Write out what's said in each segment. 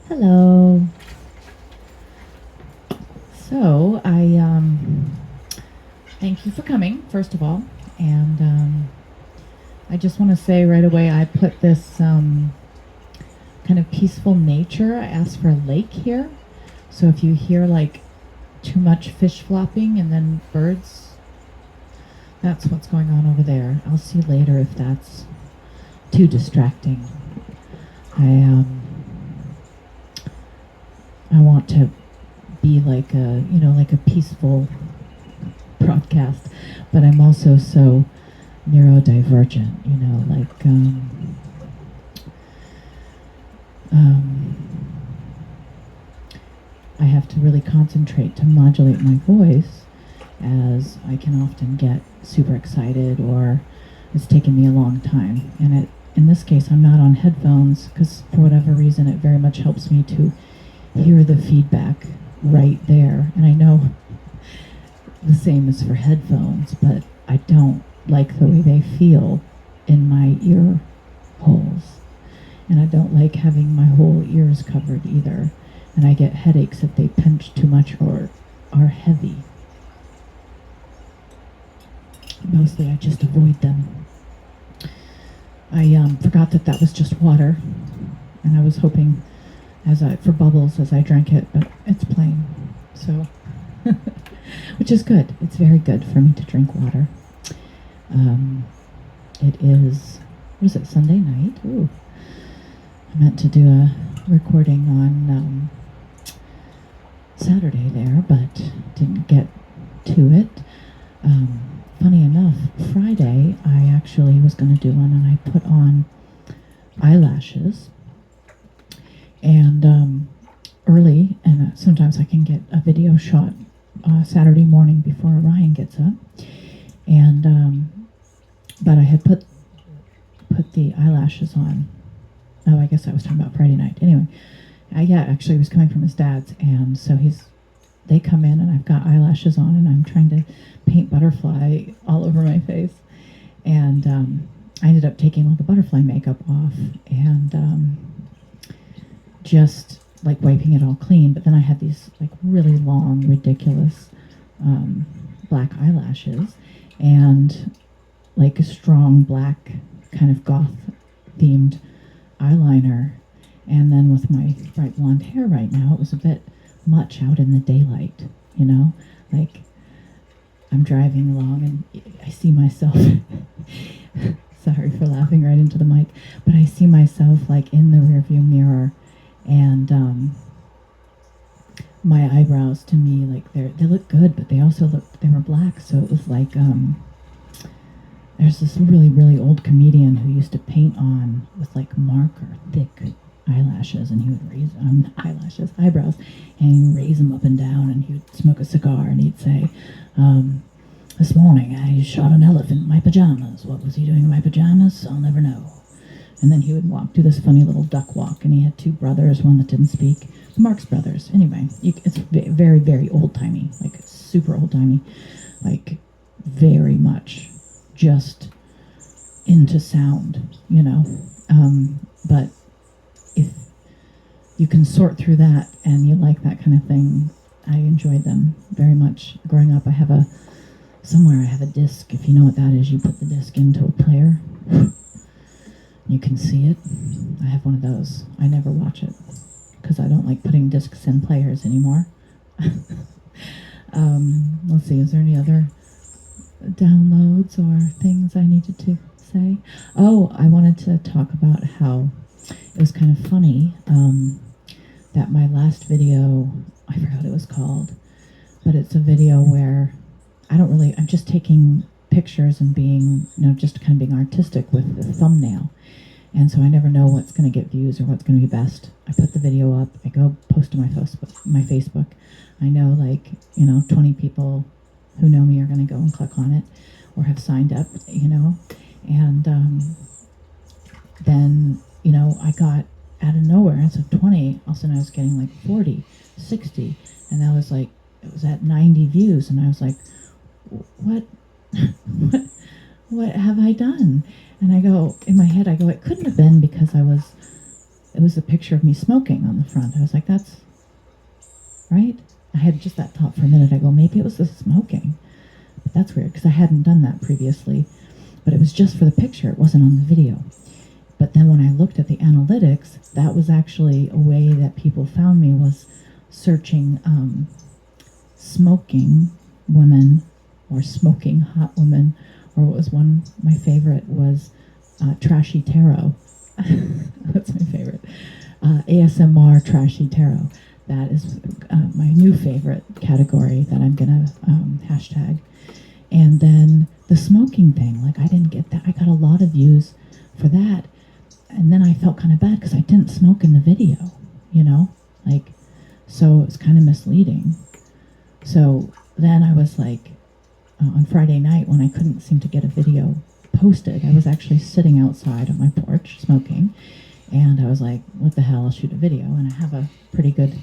Hello. So thank you for coming, first of all, and I just want to say right away, I put this kind of peaceful nature. I asked for a lake here, so if you hear like too much fish flopping and then birds, that's what's going on over there. I'll see later if that's too distracting. I I want to be like a peaceful broadcast, but I'm also so neurodivergent, um, I have to really concentrate to modulate my voice, as I can often get super excited, or it's taken me a long time. And in this case, I'm not on headphones because for whatever reason, it very much helps me to hear the feedback right there. And I know the same is for headphones, but I don't like the way they feel in my ear holes. And I don't like having my whole ears covered either. And I get headaches if they pinch too much or are heavy. Mostly I just avoid them. I forgot that was just water, and I was hoping for bubbles as I drank it, but it's plain. So, which is good. It's very good for me to drink water. It is, was it Sunday night? Ooh. I meant to do a recording on Saturday there, but didn't get to it. Funny enough, Friday I actually was going to do one, and I put on eyelashes. And early, and sometimes I can get a video shot Saturday morning before Ryan gets up. And but I had put the eyelashes on. Oh, I guess I was talking about Friday night. Anyway, actually, he was coming from his dad's, and so they come in, and I've got eyelashes on, and I'm trying to paint butterfly all over my face. And I ended up taking all the butterfly makeup off, and just like wiping it all clean. But then I had these like really long, ridiculous black eyelashes, and like a strong black kind of goth themed eyeliner. And then with my bright blonde hair right now, it was a bit much out in the daylight, like I'm driving along and I see myself sorry for laughing right into the mic, but I see myself like in the rearview mirror, and my eyebrows, to me, like they look good, but they were black. So it was like there's this really, really old comedian who used to paint on with like marker thick eyelashes, and he would raise eyebrows, and he would raise them up and down, and he would smoke a cigar, and he'd say, this morning I shot an elephant in my pajamas. What was he doing in my pajamas? I'll never know. And then he would walk, do this funny little duck walk, and he had two brothers, one that didn't speak, the Marx Brothers. Anyway, it's very, very old-timey, like super old-timey, like very much just into sound, but if you can sort through that and you like that kind of thing, I enjoyed them very much. Growing up, I have a disc. If you know what that is, you put the disc into a player. You can see it. I have one of those. I never watch it because I don't like putting discs in players anymore. Let's see, is there any other downloads or things I needed to say? Oh, I wanted to talk about how it was kind of funny that my last video, I forgot what it was called, but it's a video where I'm just taking pictures and being, just kind of being artistic with the thumbnail. And so I never know what's going to get views or what's going to be best. I put the video up, I go post to my Facebook. I know 20 people who know me are going to go and click on it or have signed up, and then, I got out of nowhere, instead of 20, all of a sudden I was getting like 40, 60, and that was like, it was at 90 views, and I was like, what, what have I done? And I go, in my head, it couldn't have been because I was it was a picture of me smoking on the front. I was like, that's right. I had just that thought for a minute. I go, maybe it was the smoking. But that's weird because I hadn't done that previously. But it was just for the picture. It wasn't on the video. But then when I looked at the analytics, that was actually a way that people found me, was searching smoking women or smoking hot women, or what was one, my favorite was trashy tarot. That's my favorite. ASMR trashy tarot. That is my new favorite category that I'm gonna hashtag. And then the smoking thing, like I didn't get that. I got a lot of views for that. And then I felt kind of bad because I didn't smoke in the video, you know? Like, so it's kind of misleading. So then I was like, on Friday night when I couldn't seem to get a video posted, I was actually sitting outside on my porch smoking. And I was like, what the hell, I'll shoot a video. And I have a pretty good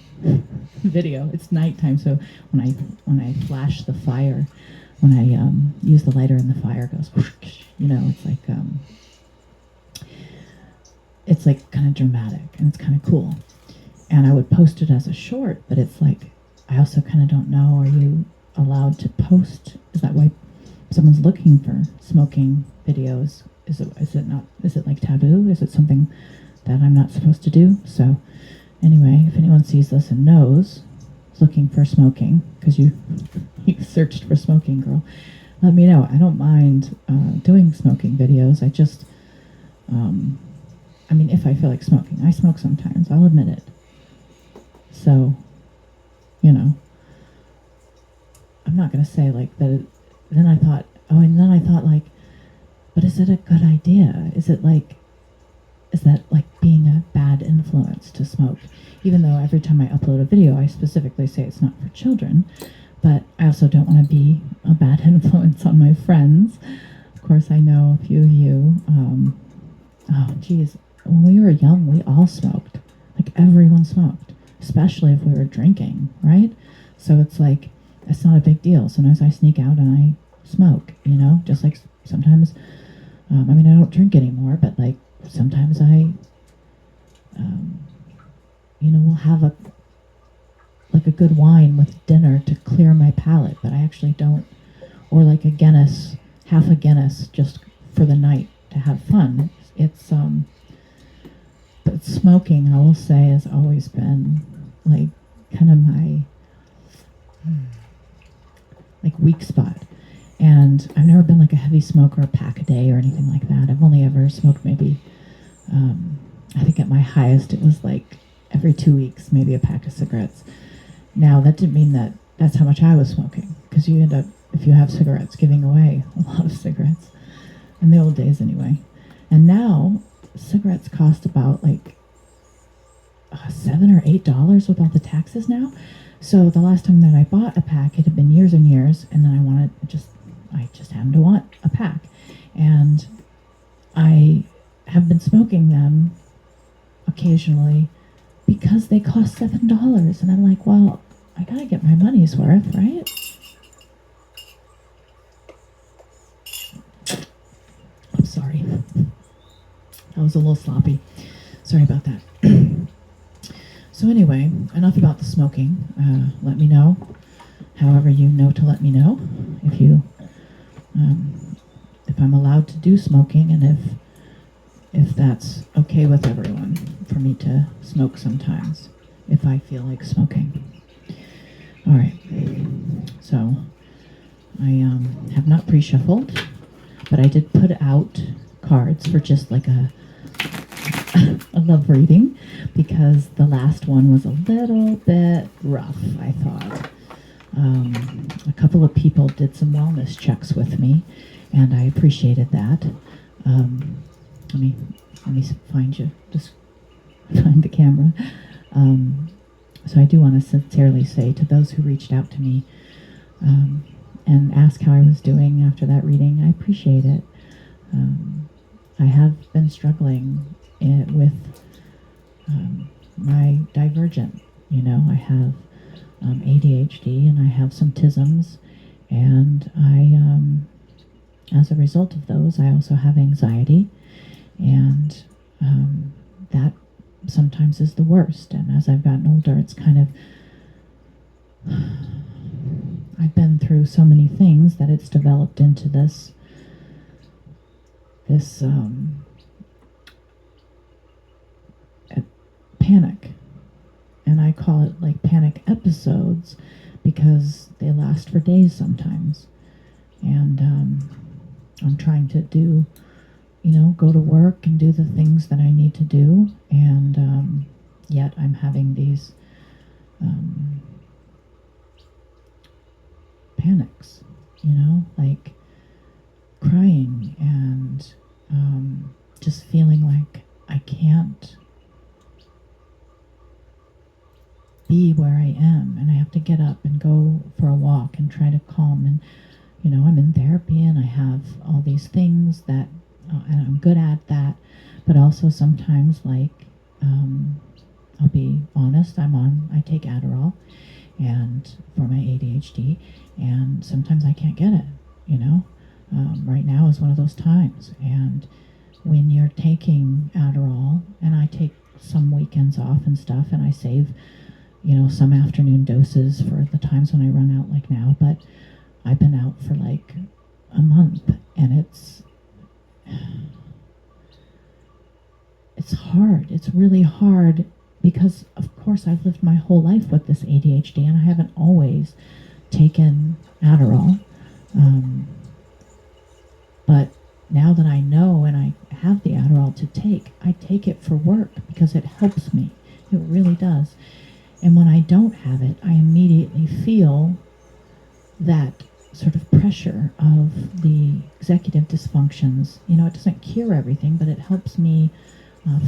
video. It's nighttime, so when I flash the fire, when I use the lighter and the fire goes, whoosh, you know, it's like kind of dramatic and it's kind of cool. And I would post it as a short, but it's like, I also kind of don't know, are you allowed to post? Is that why someone's looking for smoking videos? Is it like taboo? Is it something that I'm not supposed to do? So anyway, if anyone sees this and knows, looking for smoking, because you searched for smoking girl, let me know. I don't mind doing smoking videos. I just, I mean, if I feel like smoking, I smoke sometimes, I'll admit it. So, you know, I'm not going to say like that. Then I thought, like, but is it a good idea? Is that like being a bad influence to smoke? Even though every time I upload a video, I specifically say it's not for children, but I also don't want to be a bad influence on my friends. Of course, I know a few of you, oh geez, when we were young, we all smoked. Like everyone smoked, especially if we were drinking, right? So it's like, it's not a big deal. Sometimes I sneak out and I smoke, you know, just like sometimes, I mean, I don't drink anymore, but like sometimes I, you know, will have a good wine with dinner to clear my palate, but I actually don't, or like a Guinness, half a Guinness just for the night to have fun. It's, but smoking, I will say, has always been like kind of my like weak spot. And I've never been like a heavy smoker, a pack a day or anything like that. I've only ever smoked maybe, I think at my highest it was like every 2 weeks, maybe a pack of cigarettes. Now that didn't mean that that's how much I was smoking, because you end up, if you have cigarettes, giving away a lot of cigarettes, in the old days anyway. And now cigarettes cost about like $7 or $8 with all the taxes now. So the last time that I bought a pack, it had been years and years, and then I just happened to want a pack. And I have been smoking them occasionally because they cost $7. And I'm like, well, I gotta get my money's worth, right? I'm sorry. That was a little sloppy. Sorry about that. So anyway, enough about the smoking. Let me know, however you know to let me know, if I'm allowed to do smoking, and if that's okay with everyone for me to smoke sometimes, if I feel like smoking. All right. So I have not pre-shuffled, but I did put out cards for just like a love reading, because the last one was a little bit rough, I thought. A couple of people did some wellness checks with me, and I appreciated that. Let me find you, just find the camera. So I do want to sincerely say to those who reached out to me and asked how I was doing after that reading, I appreciate it. I have been struggling with my divergent, you know, I have ADHD and I have some tisms, and as a result of those, I also have anxiety, and that sometimes is the worst. And as I've gotten older, it's kind of, I've been through so many things that it's developed into this panic. And I call it like panic episodes because they last for days sometimes. And I'm trying to do, go to work and do the things that I need to do. And yet I'm having these panics, like crying and just feeling like I can't be where I am, and I have to get up and go for a walk and try to calm. And I'm in therapy and I have all these things that and I'm good at that, but also sometimes, like, I'll be honest, I take Adderall and for my ADHD, and sometimes I can't get it. Right now is one of those times. And when you're taking Adderall, and I take some weekends off and stuff, and I save some afternoon doses for the times when I run out, like now, but I've been out for like a month, and it's hard. It's really hard because, of course, I've lived my whole life with this ADHD, and I haven't always taken Adderall. But now that I know and I have the Adderall to take, I take it for work because it helps me. It really does. And when I don't have it, I immediately feel that sort of pressure of the executive dysfunctions. It doesn't cure everything, but it helps me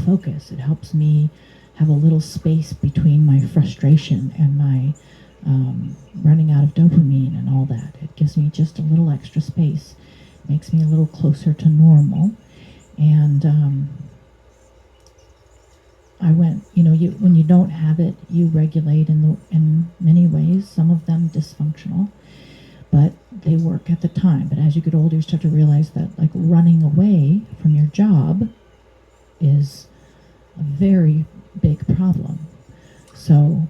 focus. It helps me have a little space between my frustration and my running out of dopamine and all that. It gives me just a little extra space. It makes me a little closer to normal. And I went, when you don't have it, you regulate in many ways, some of them dysfunctional, but they work at the time. But as you get older, you start to realize that, like, running away from your job is a very big problem. So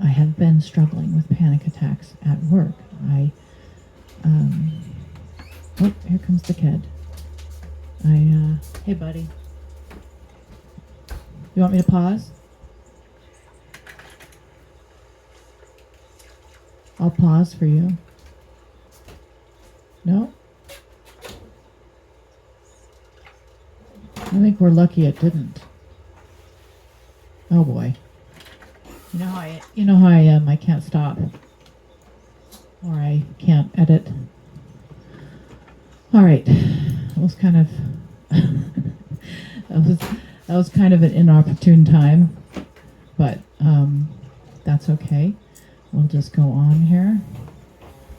I have been struggling with panic attacks at work. Oh, here comes the kid. Hey buddy. You want me to pause? I'll pause for you. No? I think we're lucky it didn't. Oh boy. You know how I am. I can't stop. Or I can't edit. All right. That was kind of that was kind of an inopportune time, but that's okay. We'll just go on here.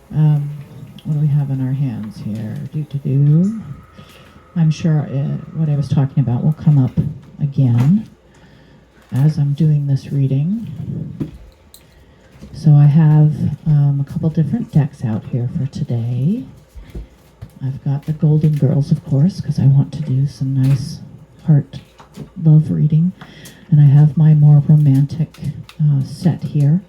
What do we have in our hands here? I'm sure what I was talking about will come up again as I'm doing this reading. So I have a couple different decks out here for today. I've got the Golden Girls, of course, because I want to do some nice heart love reading. And I have my more romantic set here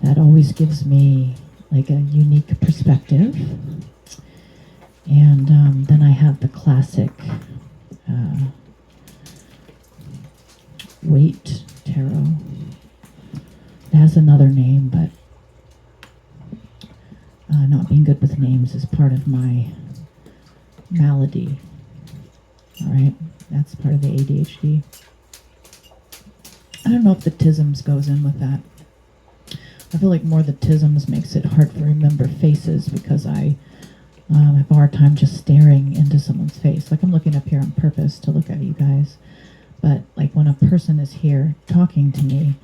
that always gives me like a unique perspective. And then I have the classic Weight Tarot. It has another name, but not being good with names is part of my malady. All right, that's part of the ADHD. I don't know if the tisms goes in with that. I feel like more the tisms makes it hard to remember faces because I have a hard time just staring into someone's face. Like, I'm looking up here on purpose to look at you guys. But like when a person is here talking to me,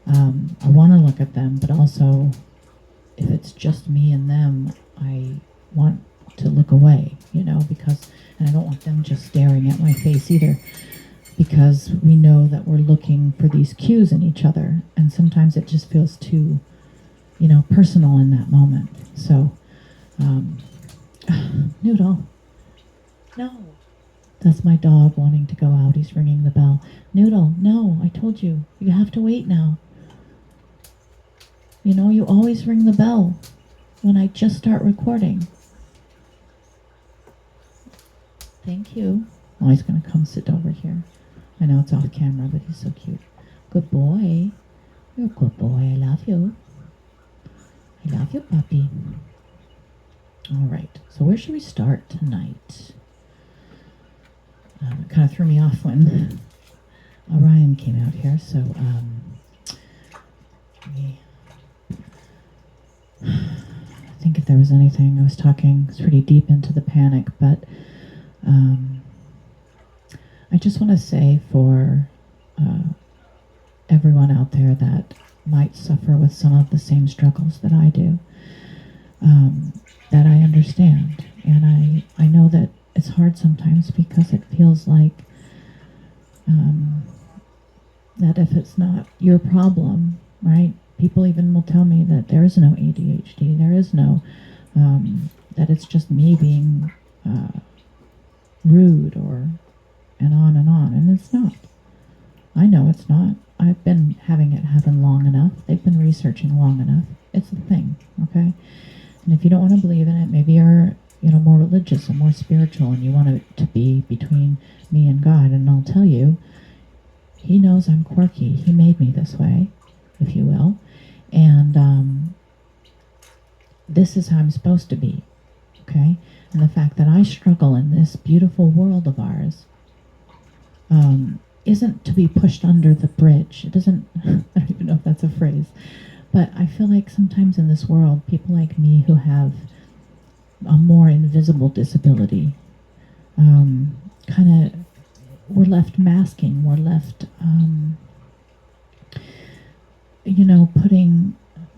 I want to look at them, but also if it's just me and them, I want to look away, because, and I don't want them just staring at my face either, because we know that we're looking for these cues in each other, and sometimes it just feels too, personal in that moment. So, Noodle, no, That's my dog wanting to go out. He's ringing the bell. Noodle, no, I told you. You have to wait now. You know, you always ring the bell when I just start recording. Thank you. Oh, he's going to come sit over here. I know it's off camera, but he's so cute. Good boy. You're a good boy. I love you. I love you, puppy. All right. So where should we start tonight? It kind of threw me off when Orion came out here. So I think if there was anything, I was talking pretty deep into the panic, but I just want to say for everyone out there that might suffer with some of the same struggles that I do, that I understand. And I know that it's hard sometimes because it feels like that if it's not your problem, right? People even will tell me that there is no ADHD, there is no, that it's just me being rude or, and on, and it's not. I know it's not. I've been having it happen long enough. They've been researching long enough. It's a thing, okay? And if you don't want to believe in it, maybe you're, more religious and more spiritual and you want it to be between me and God. And I'll tell you, He knows I'm quirky. He made me this way, if you will. And this is how I'm supposed to be, okay? And the fact that I struggle in this beautiful world of ours isn't to be pushed under the bridge. It doesn't, I don't even know if that's a phrase, but I feel like sometimes in this world, people like me who have a more invisible disability, kind of, we're left masking, we're left,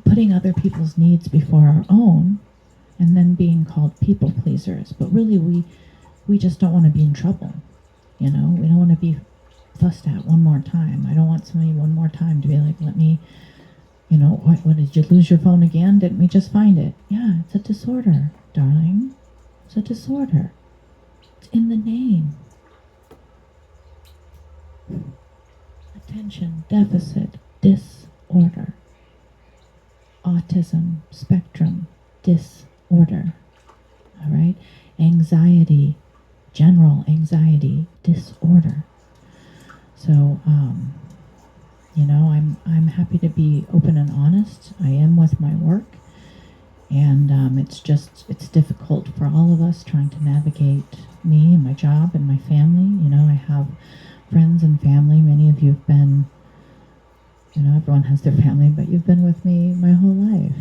putting other people's needs before our own, and then being called people pleasers. But really, we just don't want to be in trouble. We don't want to be fussed at one more time. I don't want somebody one more time to be like, let me, what did you lose your phone again? Didn't we just find it? Yeah, it's a disorder, darling. It's a disorder. It's in the name. Attention deficit disorder. Autism spectrum disorder. All right? Anxiety, general anxiety disorder. So, I'm happy to be open and honest. I am with my work. And it's difficult for all of us trying to navigate me and my job and my family. I have friends and family. Many of you have been, everyone has their family, but you've been with me my whole life,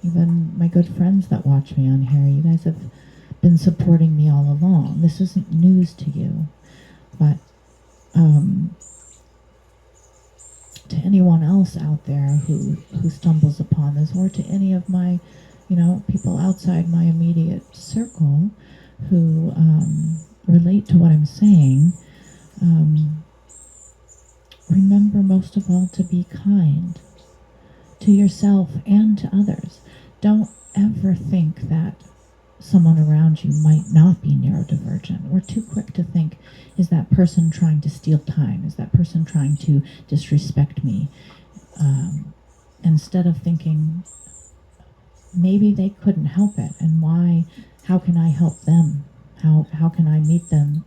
Even my good friends that watch me on here, you guys have been supporting me all along. This isn't news to you, but to anyone else out there who stumbles upon this, or to any of my, people outside my immediate circle who relate to what I'm saying, remember most of all to be kind to yourself and to others. Don't ever think that someone around you might not be neurodivergent. We're too quick to think, is that person trying to steal time? Is that person trying to disrespect me? Instead of thinking, maybe they couldn't help it, and why? How can I help them? How can I meet them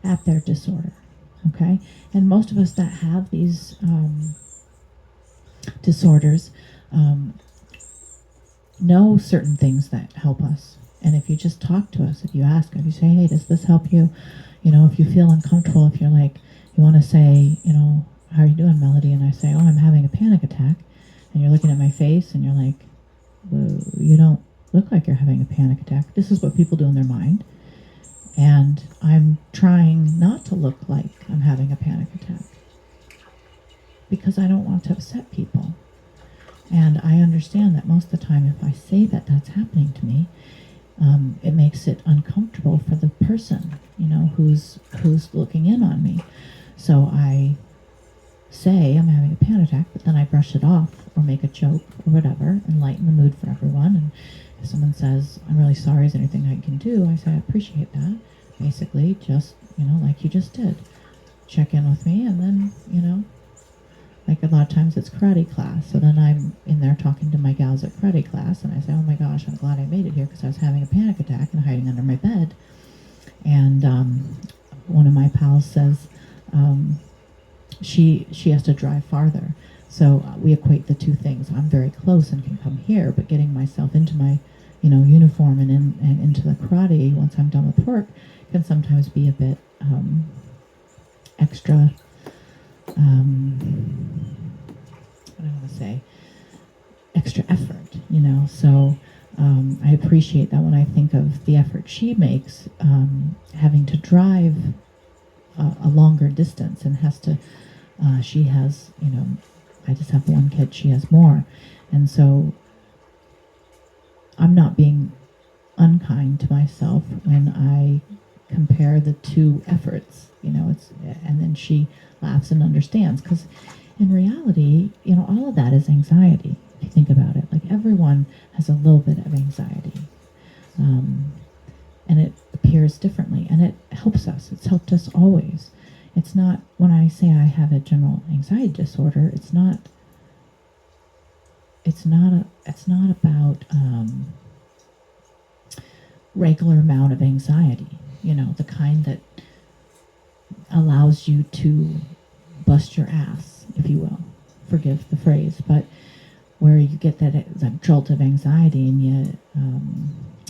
at their disorder? Okay, and most of us that have these disorders know certain things that help us. And if you just talk to us, if you ask, if you say, hey, does this help you? If you feel uncomfortable, if you're like, you want to say, how are you doing, Melody? And I say, oh, I'm having a panic attack. And you're looking at my face and you're like, well, you don't look like you're having a panic attack. This is what people do in their mind. And I'm trying not to look like I'm having a panic attack because I don't want to upset people. And I understand that most of the time if I say that that's happening to me, it makes it uncomfortable for the person, who's looking in on me. So I say I'm having a panic attack, but then I brush it off or make a joke or whatever and lighten the mood for everyone. And if someone says, I'm really sorry, is there anything I can do? I say, I appreciate that. basically just, like you just did, check in with me, and then, like a lot of times it's karate class, so then I'm in there talking to my gals at karate class, and I say, oh my gosh, I'm glad I made it here because I was having a panic attack and hiding under my bed. And one of my pals says she has to drive farther, so we equate the two things. I'm very close and can come here, but getting myself into my uniform and into the karate once I'm done with work can sometimes be a bit extra. What do I want to say? Extra effort, So I appreciate that when I think of the effort she makes, having to drive a longer distance and has to. She has, I just have one kid. She has more, and so I'm not being unkind to myself when I compare the two efforts. And then she laughs and understands, because in reality, all of that is anxiety. If you think about it, like everyone has a little bit of anxiety, and it appears differently, and it helps us. It's helped us always. It's not, when I say I have a general anxiety disorder, it's not about regular amount of anxiety, the kind that allows you to bust your ass, if you will. Forgive the phrase, but where you get that jolt of anxiety, and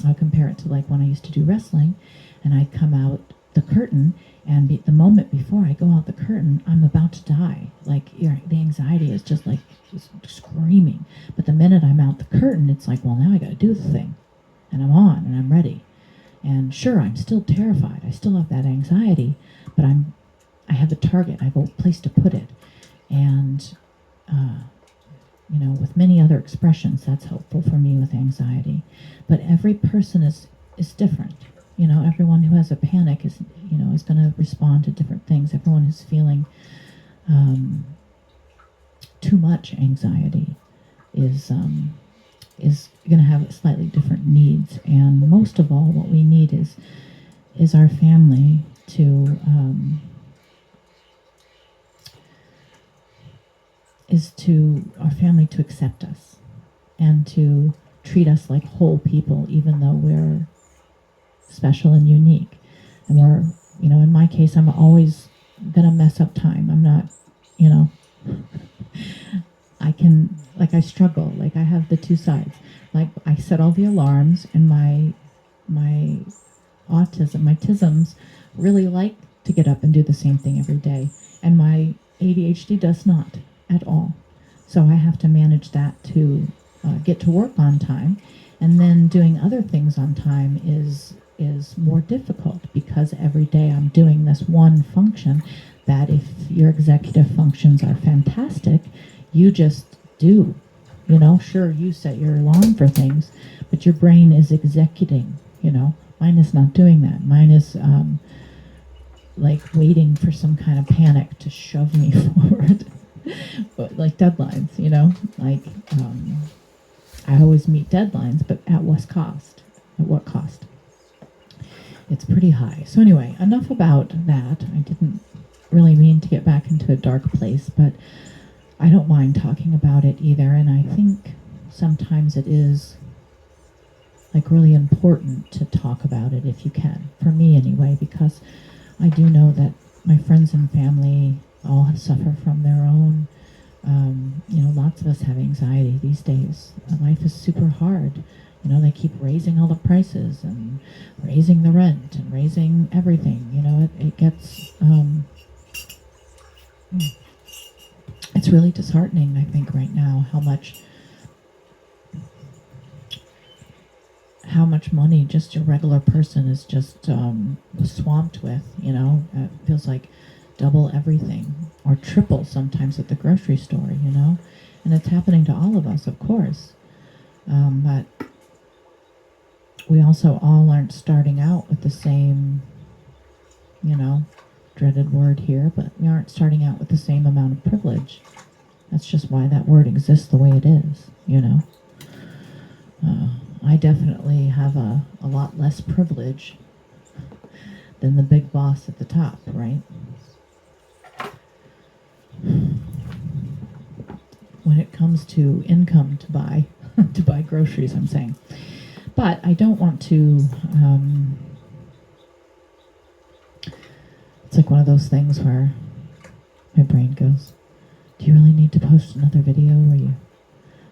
I'll compare it to like when I used to do wrestling, and I'd come out the curtain, and the moment before I go out the curtain, I'm about to die. Like the anxiety is just like just screaming. But the minute I'm out the curtain, it's like, well, now I got to do the thing, and I'm on, and I'm ready. And sure, I'm still terrified. I still have that anxiety, but I have a target. I have a place to put it, and with many other expressions, that's helpful for me with anxiety. But every person is different. Everyone who has a panic is going to respond to different things. Everyone who's feeling too much anxiety is going to have slightly different needs. And most of all, what we need is our family to accept us and to treat us like whole people, even though we're special and unique. And we're, in my case, I'm always gonna mess up time. I'm not, I struggle. Like I have the two sides. Like I set all the alarms, and my tisms really like to get up and do the same thing every day. And my ADHD does not at all. So I have to manage that to get to work on time. And then doing other things on time is more difficult, because every day I'm doing this one function that, if your executive functions are fantastic, you just do. Sure, you set your alarm for things, but your brain is executing. Mine is not doing that. Mine is like waiting for some kind of panic to shove me forward. But like deadlines, like I always meet deadlines, but at what cost? At what cost? It's pretty high. So anyway, enough about that. I didn't really mean to get back into a dark place, but I don't mind talking about it either. And I think sometimes it is like really important to talk about it if you can, for me anyway, because I do know that my friends and family all suffer from their own, lots of us have anxiety these days. Life is super hard. They keep raising all the prices and raising the rent and raising everything. It gets, it's really disheartening, I think, right now, how much money just a regular person is just swamped with. It feels like double everything, or triple sometimes at the grocery store, and it's happening to all of us, of course. But we also all aren't starting out with the same, dreaded word here, but we aren't starting out with the same amount of privilege. That's just why that word exists the way it is, I definitely have a lot less privilege than the big boss at the top, right? When it comes to income to buy to buy groceries, I'm saying. But I don't want to. It's like one of those things where my brain goes, "Do you really need to post another video where you?"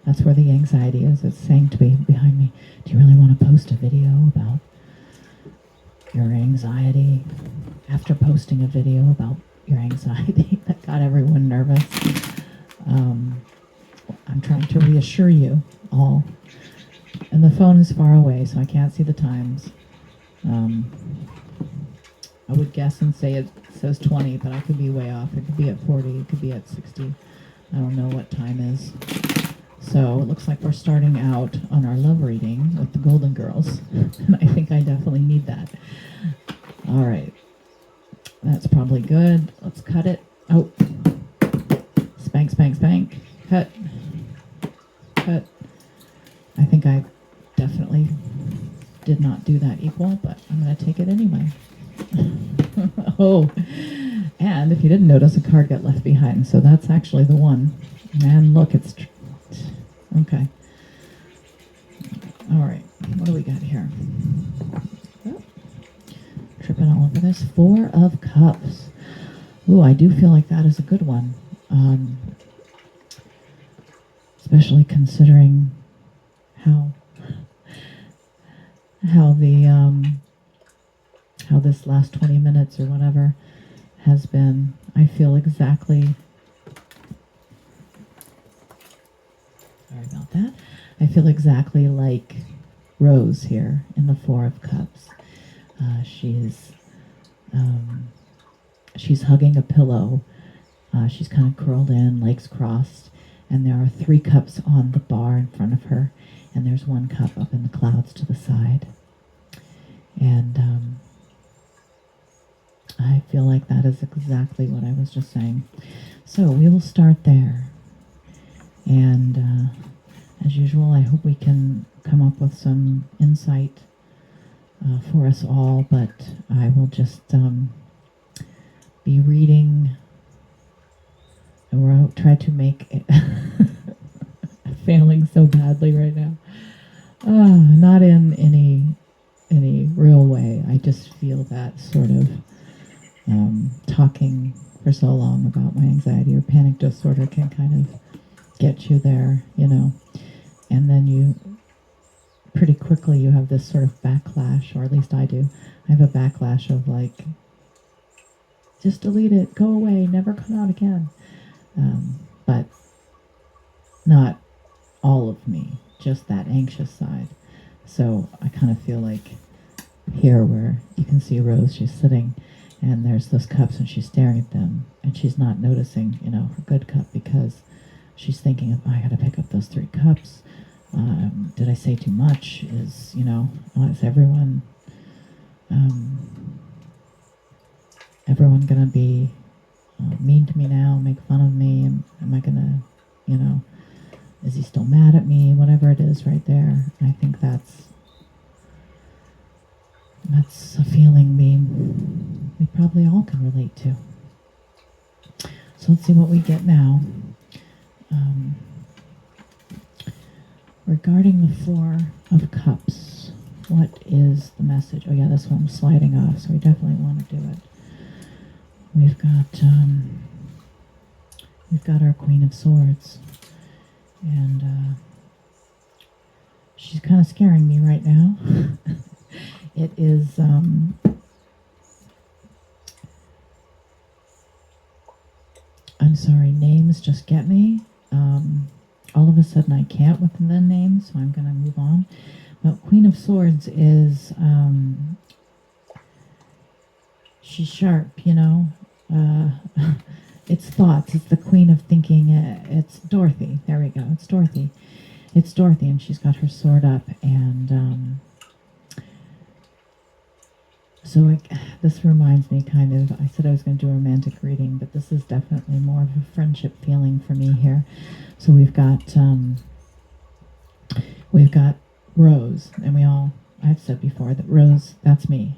That's where the anxiety is. It's saying to me behind me, "Do you really want to post a video about your anxiety?" After posting a video about your anxiety that got everyone nervous. I'm trying to reassure you all. And the phone is far away, so I can't see the times. I would guess and say it says 20, but I could be way off. It could be at 40, it could be at 60. I don't know what time is. So it looks like we're starting out on our love reading with the Golden Girls. And I think I definitely need that. All right. That's probably good. Let's cut it. Oh. Spank, spank, spank. Cut. Cut. I think I definitely did not do that equal, but I'm going to take it anyway. Oh, and if you didn't notice, a card got left behind, so that's actually the one. And look, it's okay. All right, what do we got here? Oh, tripping all over this. 4 of Cups. Ooh, I do feel like that is a good one, especially considering how this last 20 minutes or whatever has been. I feel exactly, sorry about that, I feel exactly like Rose here in the 4 of Cups. She's hugging a pillow. She's kind of curled in, legs crossed, and there are 3 cups on the bar in front of her, and there's 1 cup up in the clouds to the side. And I feel like that is exactly what I was just saying. So we will start there. And as usual, I hope we can come up with some insight for us all, but I will just be reading. And we'll try to make it failing so badly right now. Not in any real way. I just feel that sort of talking for so long about my anxiety or panic disorder can kind of get you there, you know. And then you pretty quickly you have this sort of backlash, or at least I do. I have a backlash of like, just delete it, go away, never come out again. But not all of me, just that anxious side. So I kind of feel like here where you can see Rose, she's sitting and there's those cups and she's staring at them and she's not noticing, you know, her good cup because she's thinking of, oh, I gotta pick up those 3 cups. Did I say too much? Is, you know, is everyone gonna be mean to me now, make fun of me? Am I gonna, you know, is he still mad at me? Whatever it is right there. I think that's a feeling we probably all can relate to. So let's see what we get now. Regarding the 4 of Cups, what is the message? Oh yeah, this one's sliding off, so we definitely want to do it. We've got our Queen of Swords, and she's kind of scaring me right now. It is I'm sorry, names just get me. All of a sudden I can't with the names, so I'm going to move on. But Queen of Swords is, she's sharp, you know. It's thoughts. It's the queen of thinking. It's Dorothy. There we go. It's Dorothy. It's Dorothy, and she's got her sword up. And so this reminds me kind of, I said I was going to do a romantic reading, but this is definitely more of a friendship feeling for me here. So we've got Rose, and I've said before that Rose, that's me.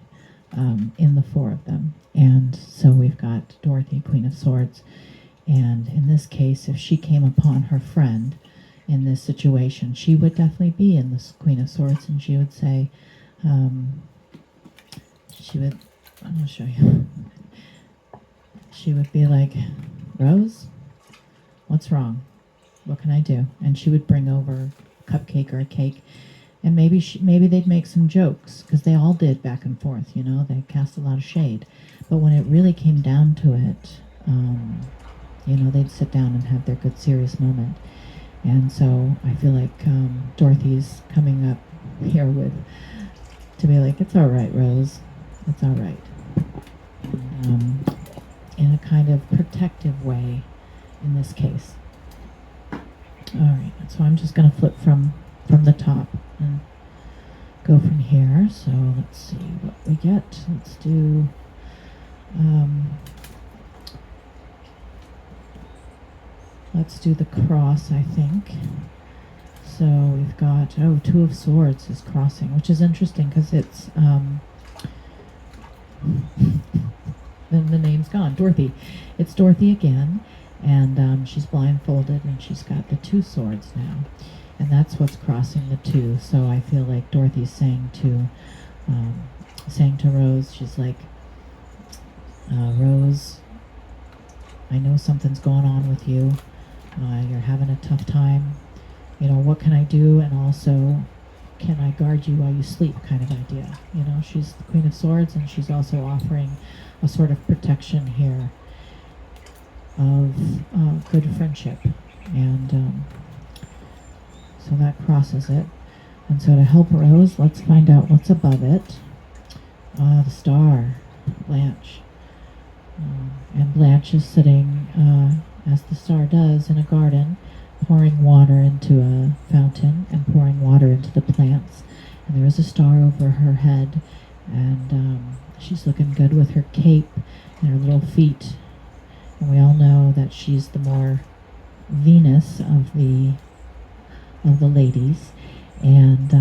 in the four of them. And so we've got Dorothy, Queen of Swords, and in this case, if she came upon her friend in this situation, she would definitely be in this Queen of Swords, and she would say, I'm going to show you. She would be like, Rose, what's wrong? What can I do? And she would bring over a cupcake or a cake, and maybe they'd make some jokes, because they all did back and forth, they cast a lot of shade. But when it really came down to it, they'd sit down and have their good serious moment. And so I feel like Dorothy's coming up here to be like, it's all right, Rose, it's all right. And, in a kind of protective way in this case. All right, so I'm just going to flip from the top and go from here. So let's see what we get. Let's do the cross, I think. So we've got, Two of Swords is crossing, which is interesting because it's then the name's gone. Dorothy. It's Dorothy again, and she's blindfolded, and she's got the two swords now, and that's what's crossing the two. So I feel like Dorothy's saying to Rose, she's like, Rose, I know something's going on with you. You're having a tough time. What can I do? And also, can I guard you while you sleep, kind of idea. She's the Queen of Swords, and she's also offering a sort of protection here of good friendship. And so that crosses it. And so to help Rose, let's find out what's above it. The star, Blanche. And Blanche is sitting, as the star does, in a garden, pouring water into a fountain and pouring water into the plants. And there is a star over her head, and she's looking good with her cape and her little feet. And we all know that she's the more Venus of the ladies. And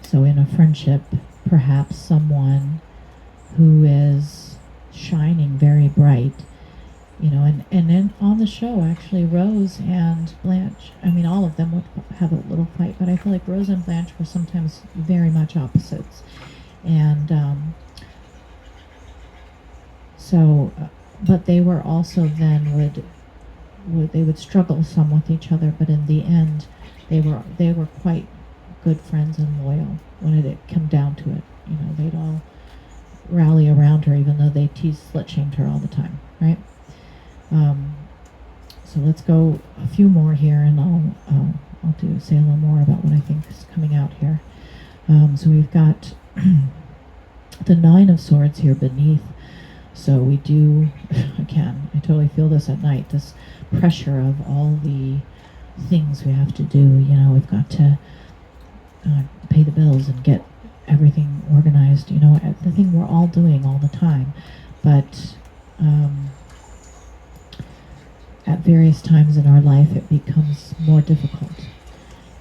so in a friendship, perhaps someone who is shining very bright, and then on the show, actually, Rose and Blanche, all of them would have a little fight, but I feel like Rose and Blanche were sometimes very much opposites. And but they were also then they would struggle some with each other, but in the end, they were quite good friends and loyal when it came down to it. They'd all rally around her, even though they slut-shamed her all the time, right? So let's go a few more here, and I'll say a little more about what I think is coming out here. So we've got the Nine of Swords here beneath. So we do, again, I totally feel this at night, this pressure of all the things we have to do. We've got to pay the bills and get everything organized, the thing we're all doing all the time. But at various times in our life, it becomes more difficult.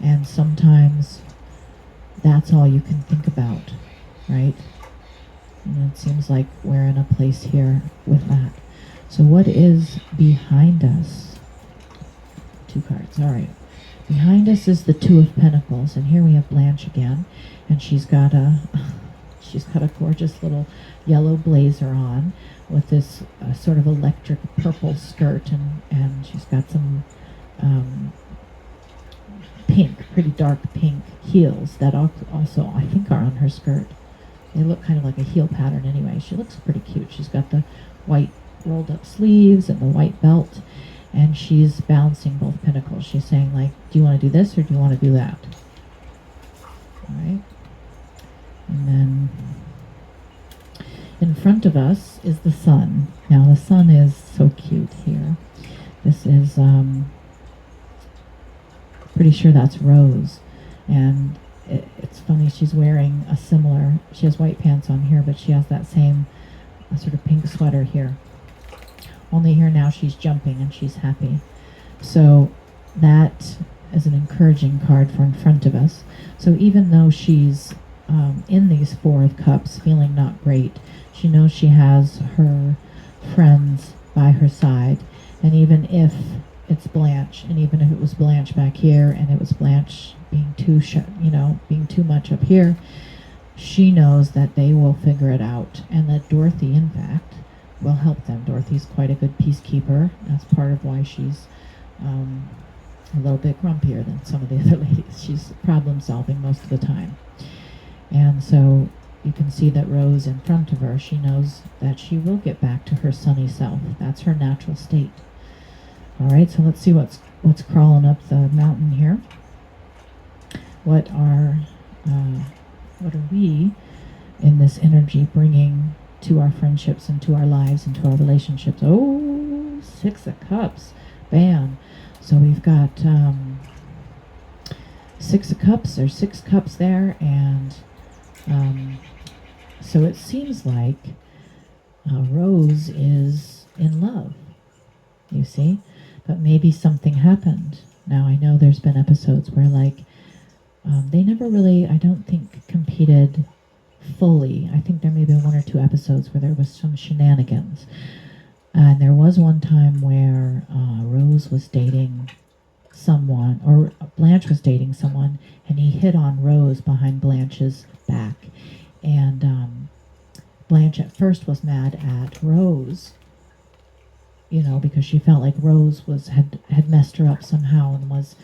And sometimes that's all you can think about, right? And it seems like we're in a place here with that. So what is behind us? Two cards, all right. Behind us is the Two of Pentacles, and here we have Blanche again, and she's got a gorgeous little yellow blazer on with this sort of electric purple skirt, and she's got some pink, pretty dark pink heels that also I think are on her skirt. They look kind of like a heel pattern anyway. She looks pretty cute. She's got the white rolled up sleeves and the white belt, and she's balancing both pentacles. She's saying, like, do you want to do this or do you want to do that? All right. And then in front of us is the sun. Now the sun is so cute here. This is pretty sure that's Rose, and it's funny, she's wearing she has white pants on here, but she has that same sort of pink sweater here. Only here now she's jumping and she's happy. So that is an encouraging card for in front of us. So even though she's in these Four of Cups, feeling not great. She knows she has her friends by her side, and even if it's Blanche, and even if it was Blanche back here, and it was Blanche being being too much up here, she knows that they will figure it out, and that Dorothy, in fact, will help them. Dorothy's quite a good peacekeeper. That's part of why she's a little bit grumpier than some of the other ladies. She's problem solving most of the time. And so you can see that Rose in front of her, she knows that she will get back to her sunny self. That's her natural state. All right, so let's see what's crawling up the mountain here. What are we in this energy bringing to our friendships and to our lives and to our relationships? Oh, Six of Cups. Bam. So we've got Six of Cups. There's 6 cups there, and so it seems like Rose is in love, you see, but maybe something happened. Now, I know there's been episodes where, like, they never really, I don't think, competed fully. I think there may be 1 or 2 episodes where there was some shenanigans. And there was one time where Rose was dating someone, or Blanche was dating someone, and he hit on Rose behind Blanche's back. And Blanche at first was mad at Rose, because she felt like Rose had messed her up somehow and was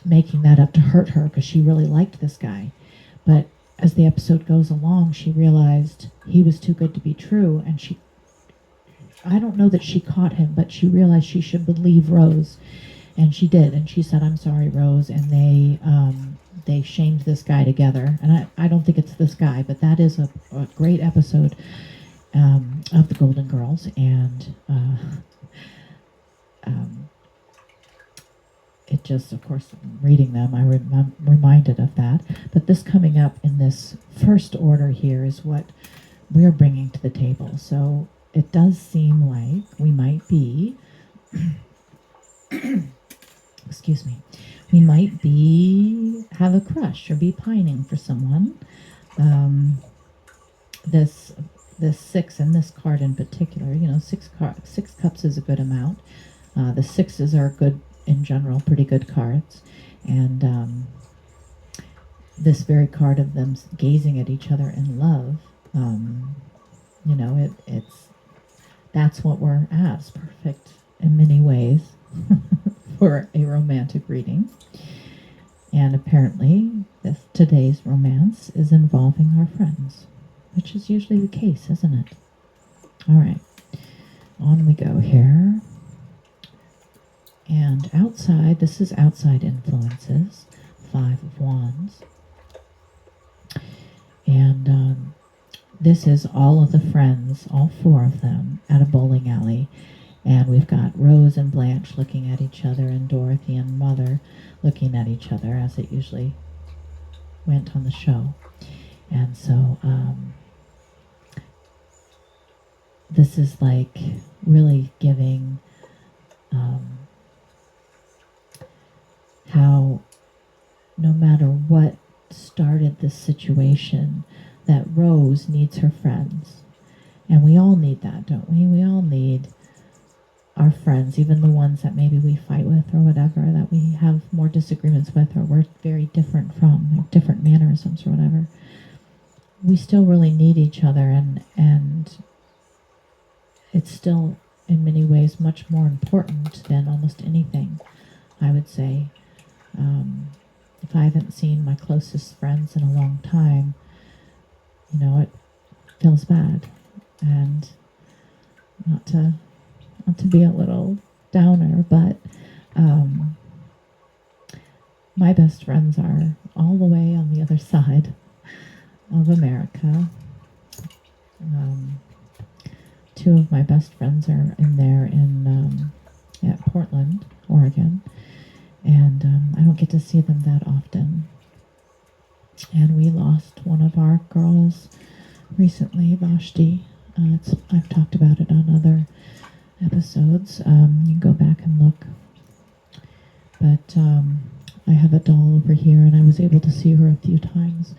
making that up to hurt her because she really liked this guy. But as the episode goes along, she realized he was too good to be true, and I don't know that she caught him, but she realized she should believe Rose, and she did. And she said, "I'm sorry, Rose," and they shamed this guy together. And I don't think it's this guy, but that is a great episode of the Golden Girls, and it just, of course, reading them, I'm reminded of that. But this coming up in this first order here is what we're bringing to the table. So it does seem like we might be, excuse me, we might have a crush or be pining for someone. This 6 and this card in particular, 6 cups is a good amount. The 6s are good in general, pretty good cards. And this very card of them gazing at each other in love, that's what we're at. It's perfect in many ways for a romantic reading. And apparently today's romance is involving our friends, which is usually the case, isn't it? All right, on we go here. And outside, this is outside influences, 5 of Wands. And this is all of the friends, all 4 of them, at a bowling alley. And we've got Rose and Blanche looking at each other, and Dorothy and Mother looking at each other, as it usually went on the show. And so this is like really giving how no matter what started this situation, that Rose needs her friends. And we all need that, don't we? We all need our friends, even the ones that maybe we fight with or whatever, that we have more disagreements with, or we're very different from, like different mannerisms or whatever. We still really need each other, and it's still in many ways much more important than almost anything, I would say. If I haven't seen my closest friends in a long time, it feels bad. And not to be a little downer, but my best friends are all the way on the other side of America. 2 of my best friends are in Portland, Oregon, and I don't get to see them that often. And we lost one of our girls recently, Vashti. I've talked about it on other episodes. You can go back and look. But I have a doll over here, and I was able to see her a few times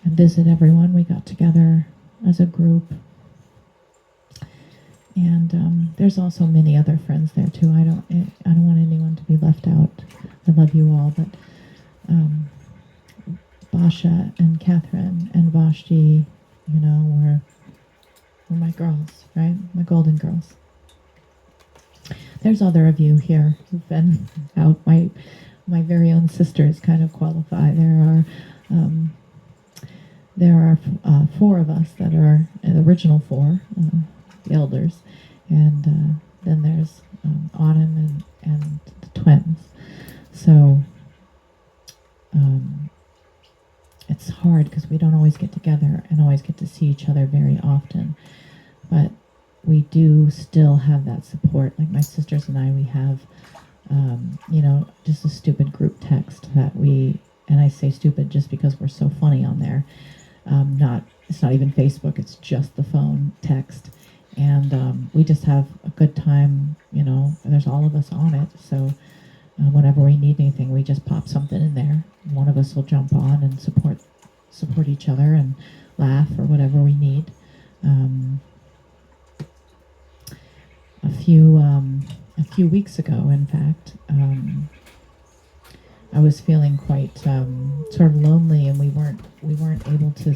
and visit everyone. We got together as a group. And there's also many other friends there too. I don't want anyone to be left out. I love you all, but Basha and Catherine and Vashti, were my girls, right? My golden girls. There's other of you here who've been out. My very own sisters kind of qualify. There are 4 of us that are the original 4, the elders, and then there's Autumn and the twins. So it's hard because we don't always get together and always get to see each other very often, but we do still have that support. Like my sisters and we have, just a stupid group text that and I say stupid just because we're so funny on there. It's not even Facebook, it's just the phone text. And we just have a good time, there's all of us on it. So whenever we need anything, we just pop something in there. One of us will jump on and support each other and laugh or whatever we need. A few weeks ago, in fact, I was feeling quite sort of lonely, and we weren't able to.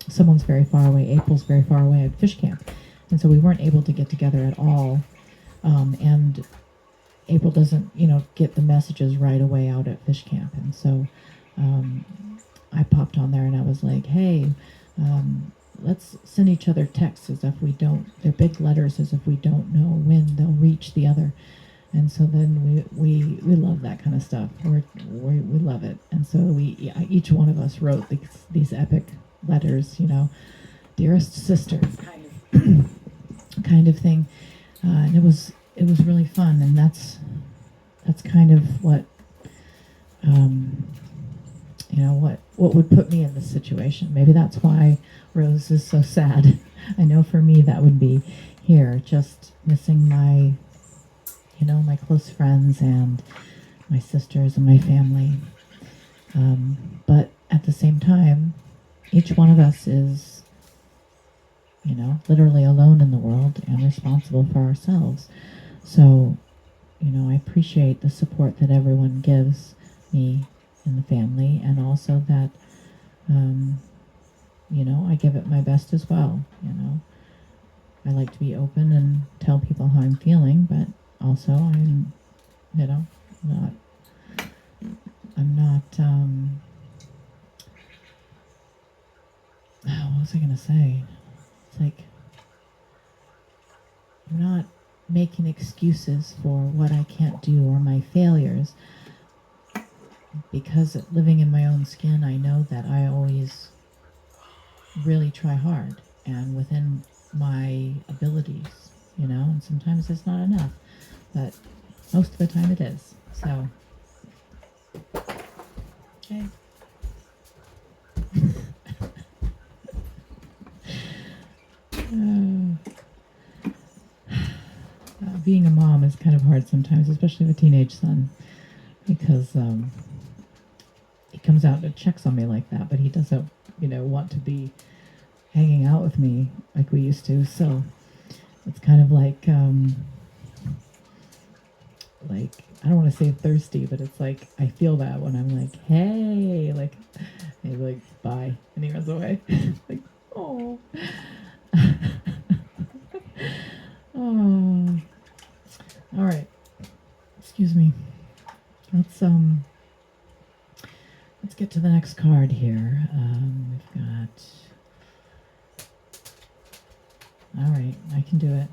Someone's very far away. April's very far away at fish camp, and so we weren't able to get together at all. And April doesn't, get the messages right away out at fish camp, and so I popped on there and I was like, "Hey, let's send each other texts as if we don't. They're big letters, as if we don't know when they'll reach the other." And so then we love that kind of stuff. We love it, and so each one of us wrote these epic letters, dearest sister kind of thing, and it was really fun, and that's kind of what what would put me in this situation. Maybe that's why Rose is so sad. I know for me that would be here, just missing my close friends and my sisters and my family. But at the same time, each one of us is, literally alone in the world and responsible for ourselves. So, I appreciate the support that everyone gives me in the family, and also that, I give it my best as well. I like to be open and tell people how I'm feeling, but also I'm not, what was I going to say? It's like, I'm not making excuses for what I can't do or my failures, because living in my own skin, I know that I always really try hard and within my abilities, and sometimes it's not enough, but most of the time it is. So, okay. Being a mom is kind of hard sometimes, especially with a teenage son, because he comes out and checks on me like that, but he doesn't, want to be hanging out with me like we used to. So it's kind of like I don't want to say thirsty, but it's like I feel that when I'm like, hey, and he's like, bye, and he runs away. Like, oh. Oh. All right. Excuse me. Let's get to the next card here. We've got. All right, I can do it.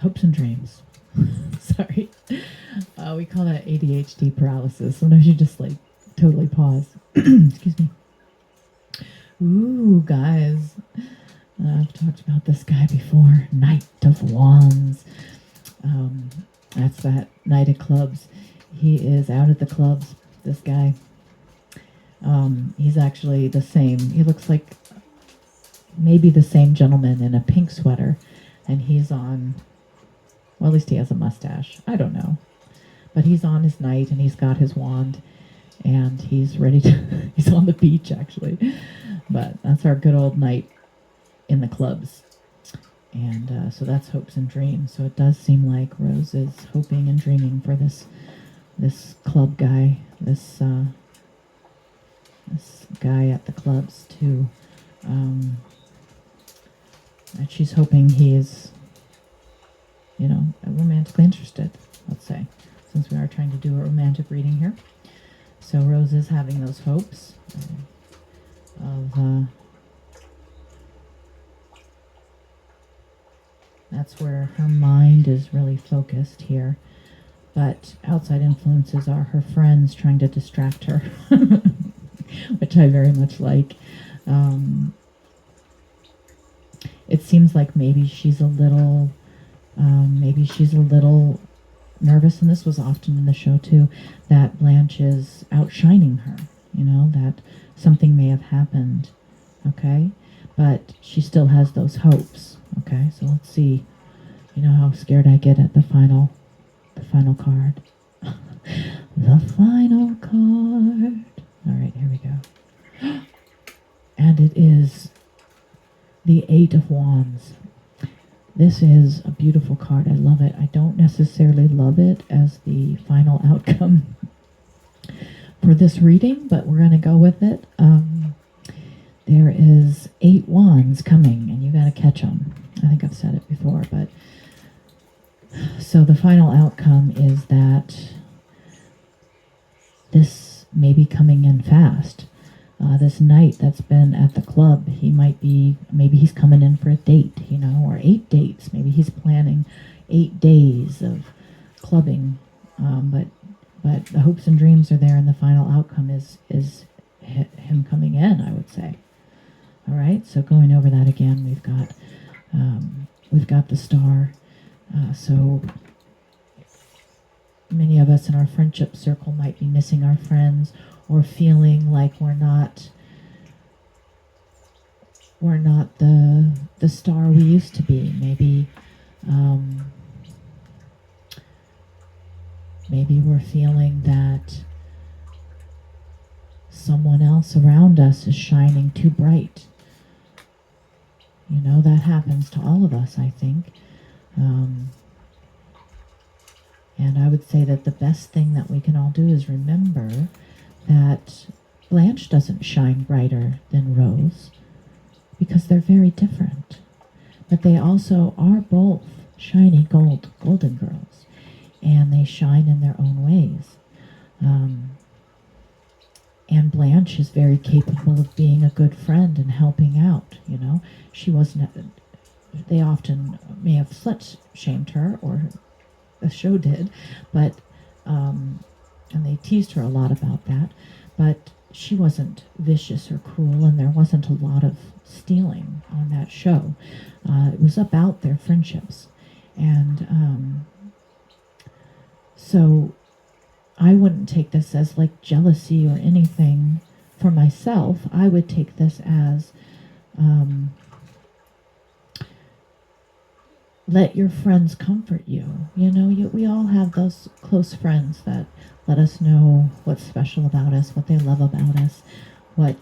Hopes and dreams. Sorry. We call that ADHD paralysis. Sometimes you just totally pause. Excuse me. Ooh, guys. I've talked about this guy before. Knight of Wands. That's that Knight of Clubs. He is out at the clubs, this guy. He's actually the same. He looks like maybe the same gentleman in a pink sweater. And he's on, well, at least he has a mustache. I don't know. But he's on his knight and he's got his wand and he's ready to. He's on the beach actually, but that's our good old knight in the clubs. And so that's hopes and dreams. So it does seem like Rose is hoping and dreaming for this club guy, this guy at the clubs too. And she's hoping he is, romantically interested, let's say, since we are trying to do a romantic reading here. So Rose is having those hopes of that's where her mind is really focused here. But outside influences are her friends trying to distract her, which I very much like. It seems like maybe she's a little nervous, and this was often in the show too, that Blanche is outshining her, that something may have happened, okay? But she still has those hopes, okay? So let's see, how scared I get at the final card. The final card. All right, here we go. And it is the Eight of Wands. This is a beautiful card. I love it. I don't necessarily love it as the final outcome for this reading, but we're going to go with it. There is 8 wands coming, and you got to catch them. I think I've said it before, but so the final outcome is that this may be coming in fast. This knight that's been at the club, maybe he's coming in for a date, or 8 dates. Maybe he's planning 8 days of clubbing. But the hopes and dreams are there, and the final outcome is him coming in, I would say. All right, so going over that again, we've got the star. So many of us in our friendship circle might be missing our friends, or feeling like we're not the star we used to be. Maybe we're feeling that someone else around us is shining too bright. That happens to all of us, I think. And I would say that the best thing that we can all do is remember that Blanche doesn't shine brighter than Rose, because they're very different. But they also are both shiny golden girls, and they shine in their own ways. And Blanche is very capable of being a good friend and helping out, She wasn't, they often may have slut-shamed her, or the show did, but, and they teased her a lot about that, but she wasn't vicious or cruel, and there wasn't a lot of stealing on that show. It was about their friendships. And so I wouldn't take this as like jealousy or anything for myself. I would take this as let your friends comfort you. We all have those close friends that let us know what's special about us, what they love about us, what,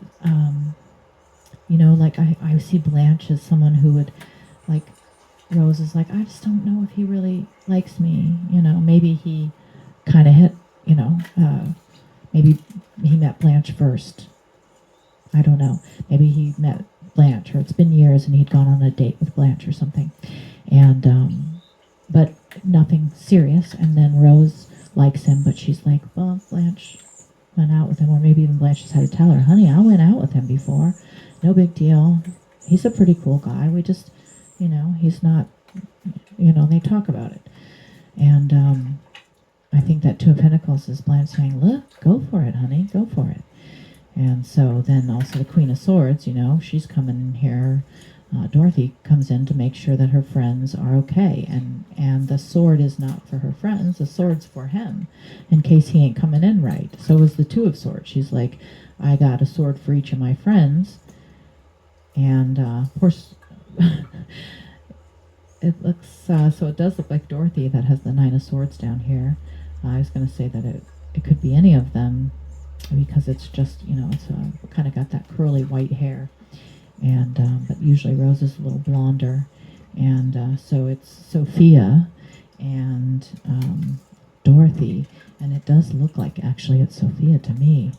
like I see Blanche as someone who would, like, Rose is like, I just don't know if he really likes me, maybe he kind of hit, maybe he met Blanche first. I don't know. Maybe he met Blanche, or it's been years and he'd gone on a date with Blanche or something. And, but nothing serious. And then Rose likes him, but she's like, well, Blanche went out with him, or maybe even Blanche just had to tell her, honey, I went out with him before. No big deal. He's a pretty cool guy. We just, he's not, they talk about it. And I think that Two of Pentacles is Blanche saying, look, go for it, honey, go for it. And so then also the Queen of Swords, she's coming in here. Dorothy comes in to make sure that her friends are okay. And the sword is not for her friends, the sword's for him, in case he ain't coming in right. So is the Two of Swords. She's like, I got a sword for each of my friends. And of course, it looks, so it does look like Dorothy that has the Nine of Swords down here. I was going to say that it could be any of them because it's just, it's kind of got that curly white hair. And but usually Rose is a little blonder. And so it's Sophia and Dorothy. And it does look like actually it's Sophia to me.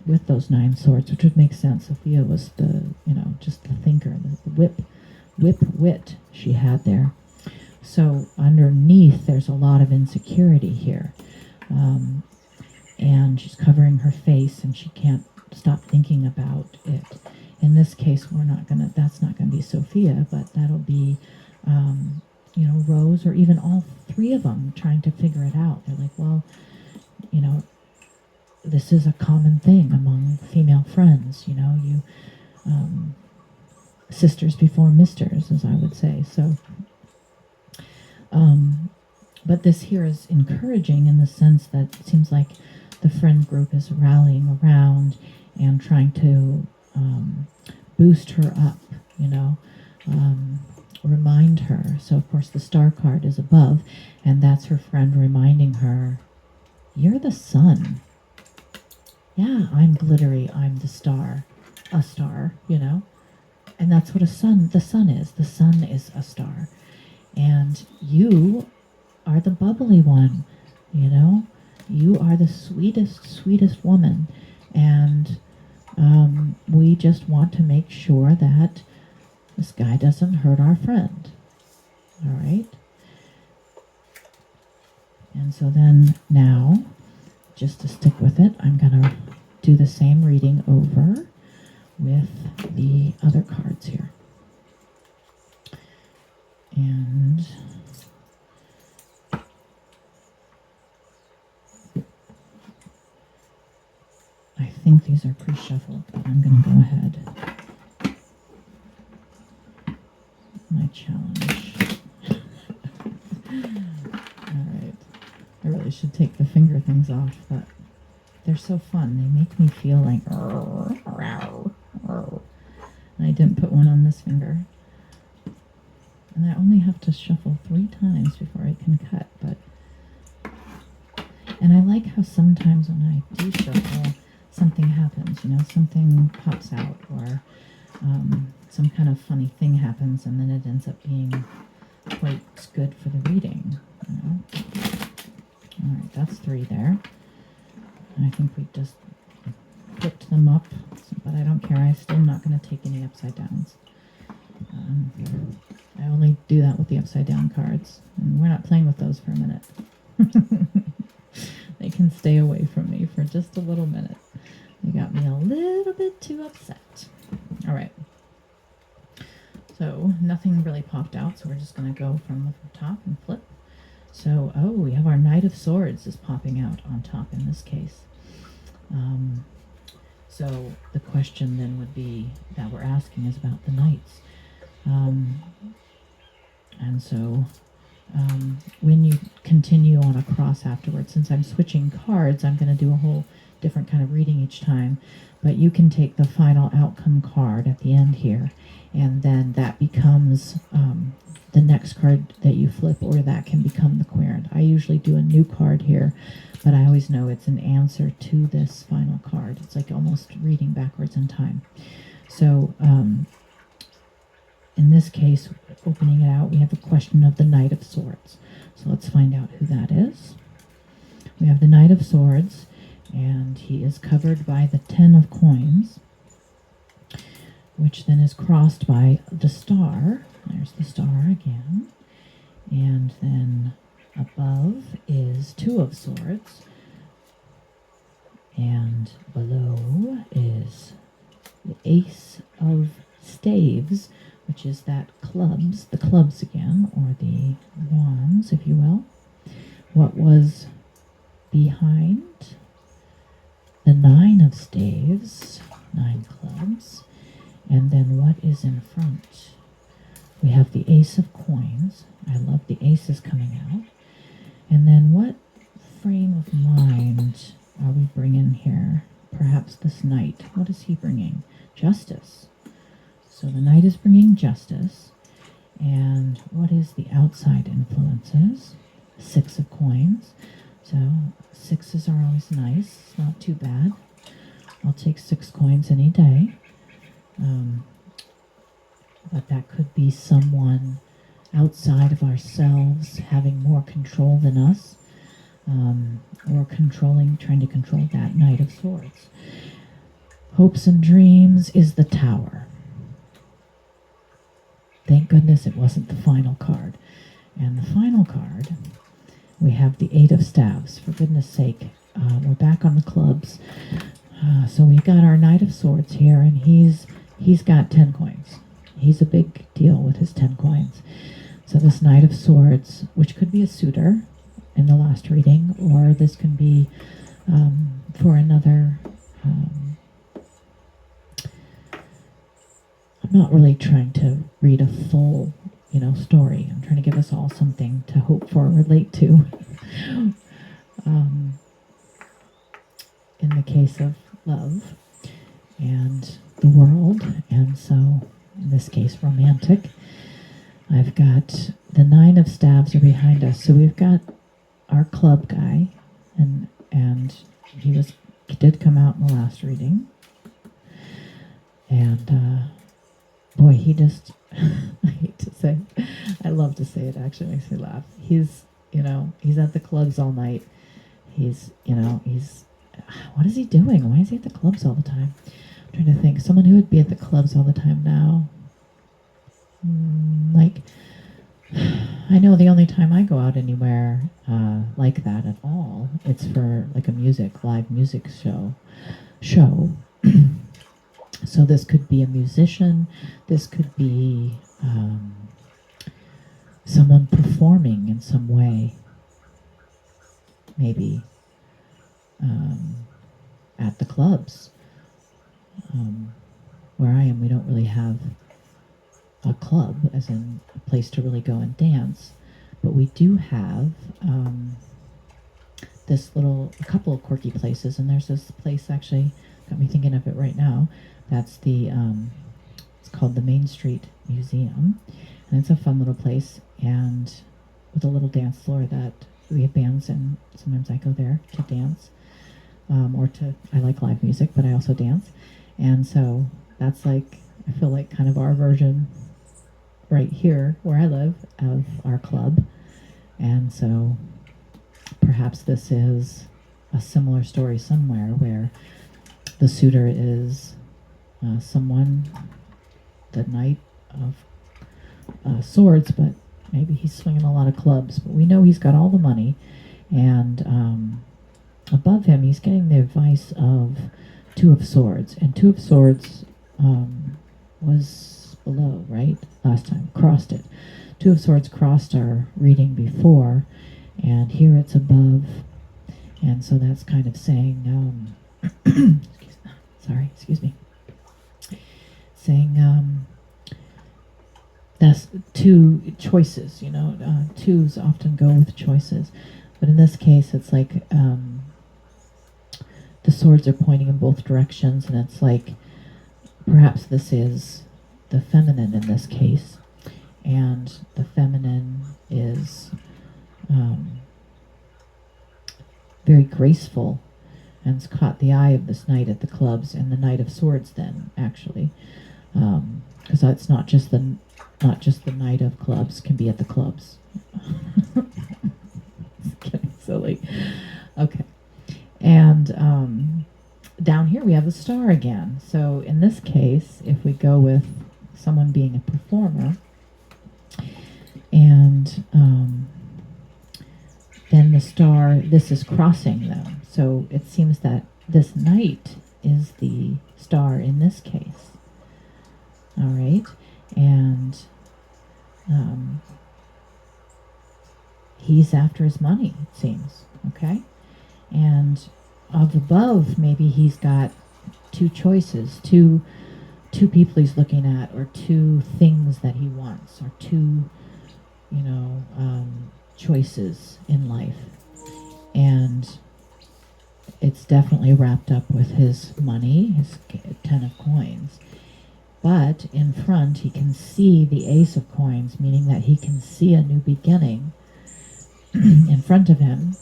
With those 9 swords, which would make sense. Sophia was the, just the thinker, the wit she had there. So underneath, there's a lot of insecurity here. And she's covering her face, and she can't stop thinking about it. In this case, that's not gonna be Sophia, but that'll be, Rose, or even all 3 of them trying to figure it out. They're like, well, this is a common thing among female friends, sisters before misters, as I would say. So, but this here is encouraging in the sense that it seems like the friend group is rallying around and trying to boost her up, remind her. So, of course, the star card is above, and that's her friend reminding her, you're the sun. Yeah, I'm glittery, I'm the star. A star, And that's what the sun is. The sun is a star. And you are the bubbly one, You are the sweetest woman. And we just want to make sure that this guy doesn't hurt our friend. All right? And so then now, just to stick with it, I'm going to do the same reading over with the other cards here. And I think these are pre-shuffled, but I'm going to go ahead. My challenge. All right. I really should take the finger things off, but they're so fun. They make me feel like, and I didn't put one on this finger. And I only have to shuffle 3 times before I can cut, and I like how sometimes when I do shuffle, something happens, something pops out, or some kind of funny thing happens, and then it ends up being quite good for the reading, All right, that's 3 there. And I think we just flipped them up, but I don't care. I'm still not going to take any upside downs. I only do that with the upside down cards, and we're not playing with those for a minute. They can stay away from me for just a little minute. They got me a little bit too upset. All right. So nothing really popped out, so we're just going to go from the top and flip. So, we have our Knight of Swords is popping out on top in this case. So the question then would be that we're asking is about the knights. And so when you continue on a cross afterwards, since I'm switching cards, I'm going to do a whole different kind of reading each time. But you can take the final outcome card at the end here, and then that becomes the next card that you flip, or that can become the querent. I usually do a new card here, but I always know it's an answer to this final card. It's like almost reading backwards in time. So in this case, opening it out, we have the question of the Knight of Swords. So let's find out who that is. We have the Knight of Swords, and he is covered by the 10 of coins, which then is crossed by the star. There's the star again. And then above is 2 of swords. And below is the Ace of Staves, which is that clubs, the clubs again, or the wands, if you will. What was behind the 9 of staves, 9 clubs, and then what is in front? We have the Ace of coins. I love the aces coming out. And then what frame of mind are we bringing here? Perhaps this knight. What is he bringing? Justice. So the knight is bringing justice. And what is the outside influences? 6 of coins. So 6s are always nice. It's not too bad. I'll take 6 coins any day. But that could be someone outside of ourselves having more control than us, or trying to control that Knight of Swords. Hopes and dreams is the Tower. Thank goodness it wasn't the final card. And the final card, we have the 8 of Staves. For goodness sake, we're back on the clubs. So we got our Knight of Swords here, and he's got 10 coins. He's a big deal with his 10 coins. So this Knight of Swords, which could be a suitor in the last reading, or this can be for another. I'm not really trying to read a full, story. I'm trying to give us all something to hope for or relate to. In the case of love and the world, and so in this case romantic, I've got the 9 of Staves are behind us. So we've got our club guy, and he did come out in the last reading, and boy, he just I hate to say, I love to say it, actually makes me laugh. He's at the clubs all night. He's what is he doing? Why is he at the clubs all the time? I'm trying to think. Someone who would be at the clubs all the time now. I know the only time I go out anywhere like that at all, it's for like a live music show. So this could be a musician. This could be someone performing in some way. Maybe at the clubs. Where I am, we don't really have a club, as in a place to really go and dance, but we do have a couple of quirky places, and there's this place, actually, got me thinking of it right now. That's it's called the Main Street Museum, and it's a fun little place, and with a little dance floor that we have bands, and sometimes I go there to dance, I like live music, but I also dance, and so that's I feel like kind of our version right here where I live of our club, and so perhaps this is a similar story somewhere where the suitor is someone, the Knight of Swords, but maybe he's swinging a lot of clubs, but we know he's got all the money, and above him he's getting the advice of 2 of Swords, and 2 of Swords was below, right? Last time, crossed it. 2 of Swords crossed our reading before, and here it's above, and so that's kind of saying, excuse me, saying that's 2 choices, 2s often go with choices, but in this case it's like the swords are pointing in both directions, and it's like perhaps this is the feminine in this case, and the feminine is very graceful, and it's caught the eye of this knight at the clubs, and the Knight of Swords then, actually, because it's not just the Knight of Clubs can be at the clubs. It's getting silly. Okay. And down here we have the star again. So in this case, if we go with someone being a performer, and then the star, this is crossing them. So it seems that this knight is the star in this case. All right. And he's after his money, it seems. Okay. And of above, maybe he's got 2 choices, two people he's looking at, or 2 things that he wants, or 2, choices in life. And it's definitely wrapped up with his money, his 10 of coins. But in front, he can see the Ace of Coins, meaning that he can see a new beginning. in front of him,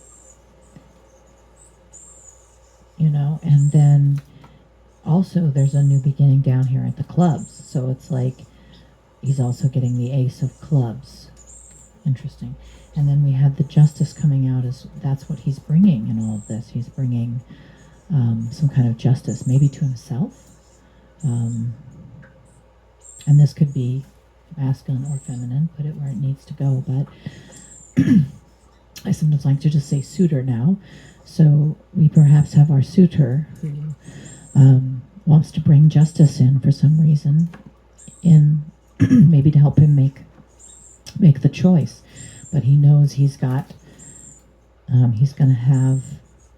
and then also there's a new beginning down here at the clubs. So it's like he's also getting the ace of clubs. Interesting. And then we have the justice coming out as that's what he's bringing in all of this. He's bringing some kind of justice, maybe to himself. And this could be masculine or feminine, put it where it needs to go. But I sometimes like to just say suitor now. So we perhaps have our suitor who wants to bring justice in for some reason, in maybe to help him make the choice. But he knows he's going to have,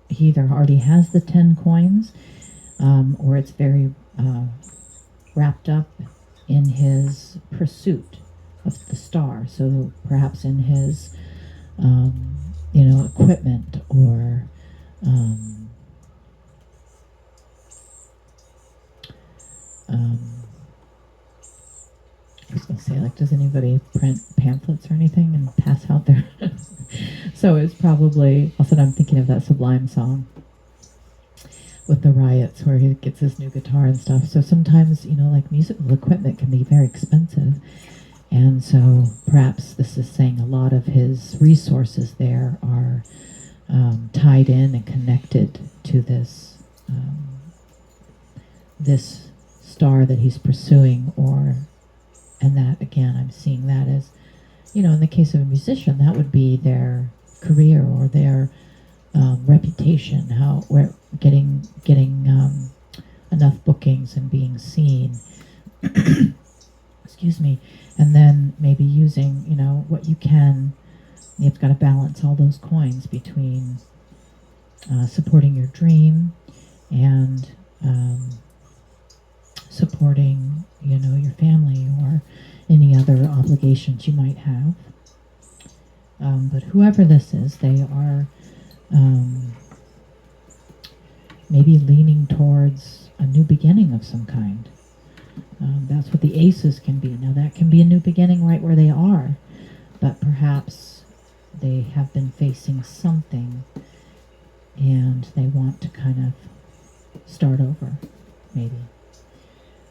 he either already has the 10 coins, or it's very wrapped up in his pursuit of the star. So perhaps in his, equipment, or I was going to say, like, does anybody print pamphlets or anything and pass out their... So it's probably, also I'm thinking of that Sublime song with the riots where he gets his new guitar and stuff. So sometimes, like musical equipment can be very expensive. And so perhaps this is saying a lot of his resources there are tied in and connected to this this star that he's pursuing, and that, again, I'm seeing that as, in the case of a musician, that would be their career or their reputation, how we're getting enough bookings and being seen. Excuse me. And then maybe using, what you can. You've got to balance all those coins between supporting your dream and supporting, your family or any other obligations you might have. But whoever this is, they are maybe leaning towards a new beginning of some kind. That's what the aces can be. Now that can be a new beginning right where they are, but perhaps they have been facing something and they want to kind of start over, maybe.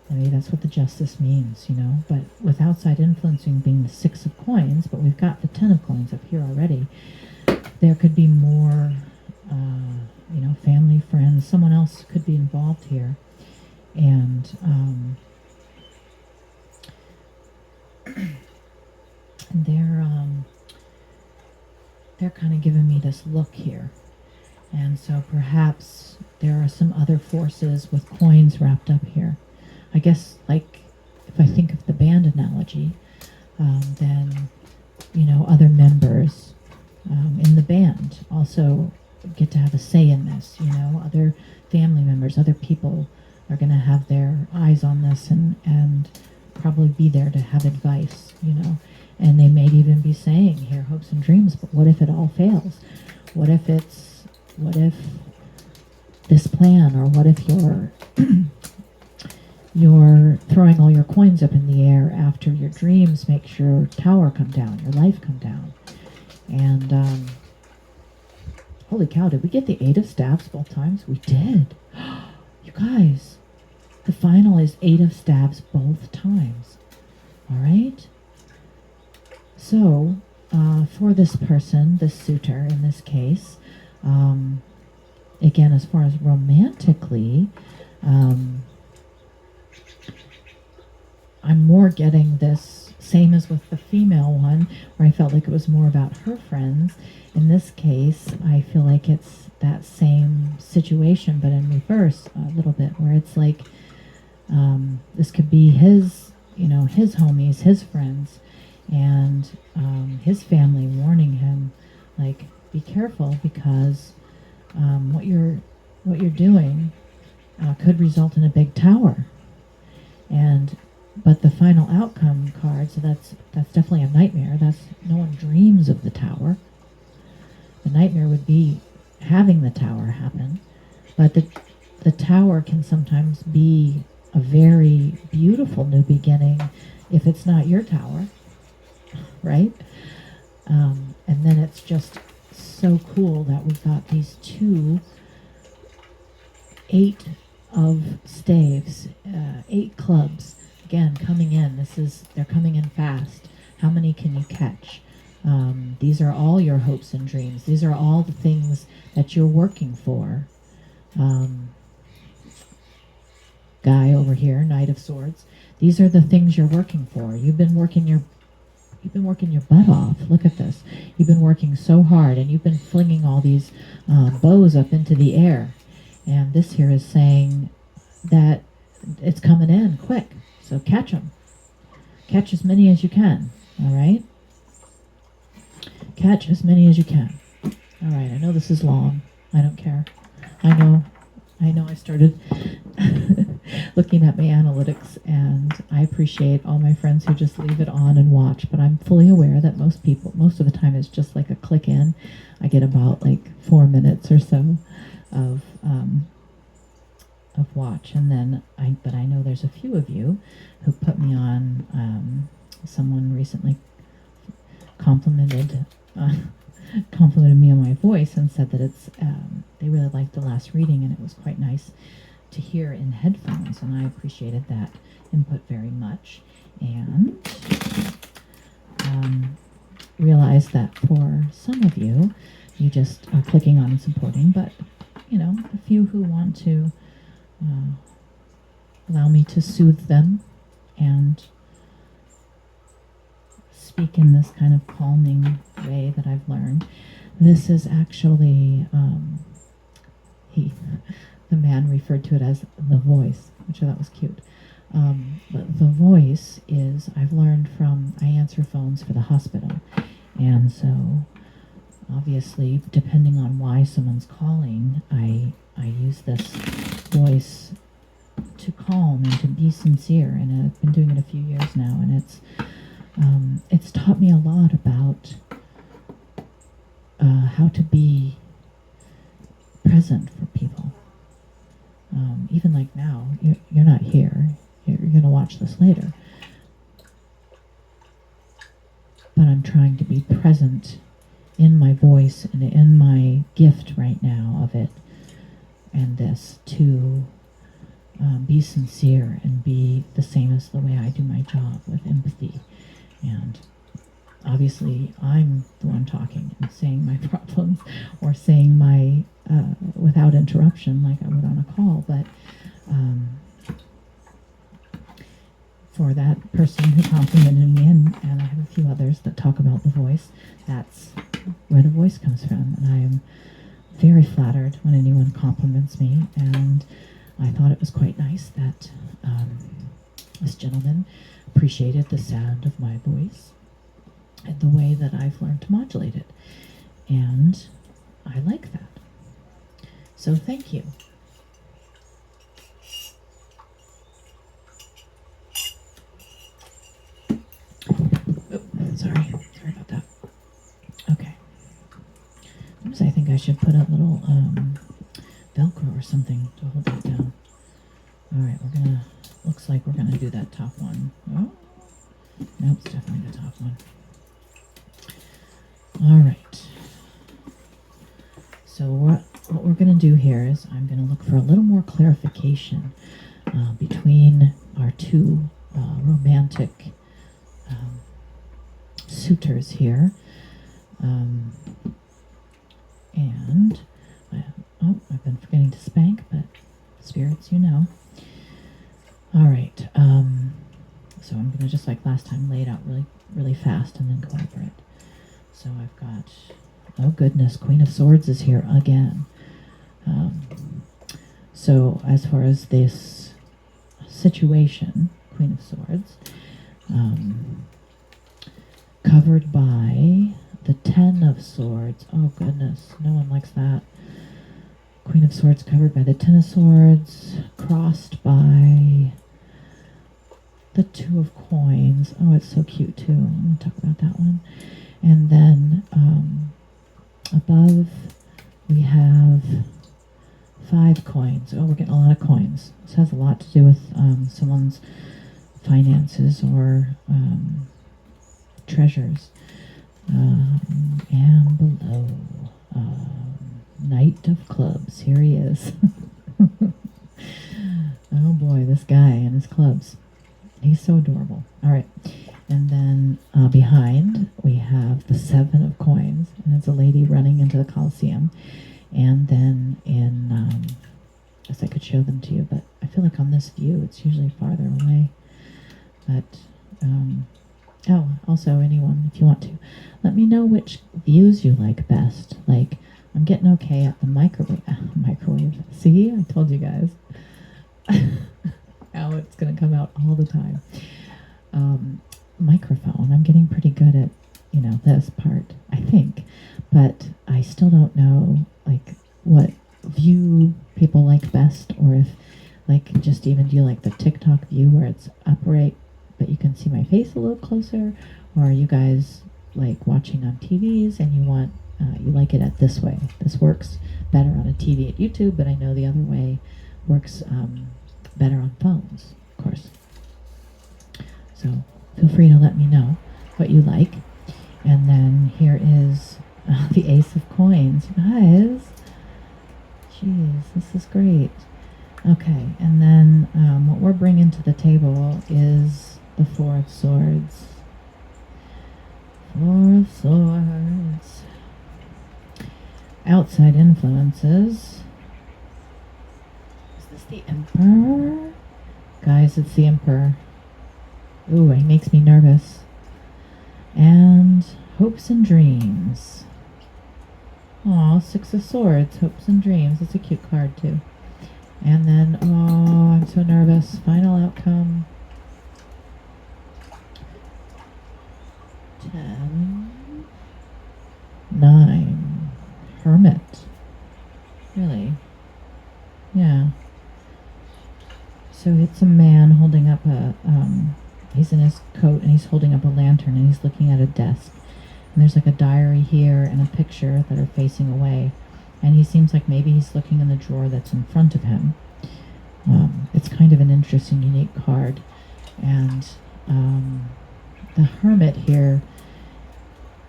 Maybe that's what the justice means, but with outside influencing being the 6 of coins, but we've got the 10 of coins up here already. There could be more, family, friends, someone else could be involved here. And they're kind of giving me this look here. And so perhaps there are some other forces with coins wrapped up here. I guess, like, if I think of the band analogy, then, other members in the band also get to have a say in this. Other family members, other people are going to have their eyes on this and probably be there to have advice, And they may even be saying, here, hopes and dreams, but what if it all fails? What if this plan, or what if you're throwing all your coins up in the air after your dreams make your tower come down, your life come down? And holy cow, did we get the 8 of staves both times? We did. You guys, the final is 8 of staves both times. All right? So, for this person, this suitor in this case, again, as far as romantically, I'm more getting this, same as with the female one, where I felt like it was more about her friends. In this case, I feel like it's that same situation, but in reverse a little bit, where it's like, this could be his, his homies, his friends, and his family warning him, like, be careful, because what you're doing could result in a big tower. But the final outcome card, so that's definitely a nightmare. No one dreams of the tower. The nightmare would be having the tower happen. But the tower can sometimes be a very beautiful new beginning if it's not your tower, right? And then it's just so cool that we've got these 8 of staves, 8 clubs, again, coming in. They're coming in fast. How many can you catch? These are all your hopes and dreams. These are all the things that you're working for. Guy over here, Knight of Swords. These are the things you're working for. You've been working your butt off. Look at this. You've been working so hard, and you've been flinging all these bows up into the air. And this here is saying that it's coming in quick. So catch them. Catch as many as you can. All right? Catch as many as you can. All right. I know this is long. I don't care. I know I started looking at my analytics, and I appreciate all my friends who just leave it on and watch, but I'm fully aware that most of the time, it's just like a click in. I get about like 4 minutes or so of watch, and then but I know there's a few of you who put me on. Someone recently complimented me on my voice and said that they really liked the last reading, and it was quite nice to hear in headphones, and I appreciated that input very much, and realized that for some of you, you just are clicking on and supporting, but a few who want to allow me to soothe them and speak in this kind of calming way that I've learned. This is actually the man referred to it as the voice, which I thought was cute. But the voice is, I've learned from, I answer phones for the hospital, and so obviously depending on why someone's calling, I use this voice to calm and to be sincere, and I've been doing it a few years now, and it's taught me a lot about how to be present for people. Even like now, you're not here. You're going to watch this later. But I'm trying to be present in my voice and in my gift right now of it, and this to be sincere and be the same as the way I do my job, with empathy. And obviously I'm the one talking and saying my problems, or saying my without interruption like I would on a call, but for that person who complimented me, and I have a few others that talk about the voice, that's where the voice comes from, and I am very flattered when anyone compliments me, and I thought it was quite nice that this gentleman appreciated the sound of my voice and the way that I've learned to modulate it, and I like that. So thank you. Sorry about that. Okay. Oops, I think I should put a little Velcro or something to hold that down. All right, looks like we're gonna do that top one. Oh, nope, it's definitely the top one. All right. So what we're gonna do here is I'm gonna look for a little more clarification between our two romantic suitors here, and I've been forgetting to spank, but spirits, all right. So I'm gonna, just like last time, lay it out really fast and then go over it. So I've got, oh goodness, Queen of Swords is here again. So as far as this situation, Queen of Swords, covered by the Ten of Swords. Oh goodness, no one likes that. Queen of Swords covered by the Ten of Swords, crossed by the Two of Coins. Oh, it's so cute too. I'm going to talk about that one. And then above we have 5 coins. Oh, we're getting a lot of coins. This has a lot to do with someone's finances or treasures. And below, Knight of Clubs. Here he is. Oh boy, this guy and his clubs. He's so adorable. All right. And then behind, we have the Seven of Coins, and it's a lady running into the Colosseum. And then I guess I could show them to you, but I feel like on this view, it's usually farther away. But, also anyone, if you want to, let me know which views you like best. Like, I'm getting okay at the microwave. See, I told you guys. How it's going to come out all the time. Microphone, I'm getting pretty good at, this part, I think. But I still don't know, like, what view people like best, or if, like, just even do you like the TikTok view where it's upright, but you can see my face a little closer, or are you guys, like, watching on TVs and you want, you like it at this way? This works better on a TV at YouTube, but I know the other way works better on phones, of course. So feel free to let me know what you like. And then here is the Ace of Coins. Guys, jeez, this is great. Okay, and then what we're bringing to the table is the Four of Swords. Four of Swords. Outside influences. Is this the Emperor? Guys, it's the Emperor. Ooh, he makes me nervous. And hopes and dreams. Aw, Six of Swords, hopes and dreams. It's a cute card too. And then, oh, I'm so nervous. Final outcome. 10. 9. Hermit. Really? Yeah. So it's a man holding up he's in his coat and he's holding up a lantern and he's looking at a desk. And there's like a diary here and a picture that are facing away. And he seems like maybe he's looking in the drawer that's in front of him. It's kind of an interesting, unique card. And the Hermit here,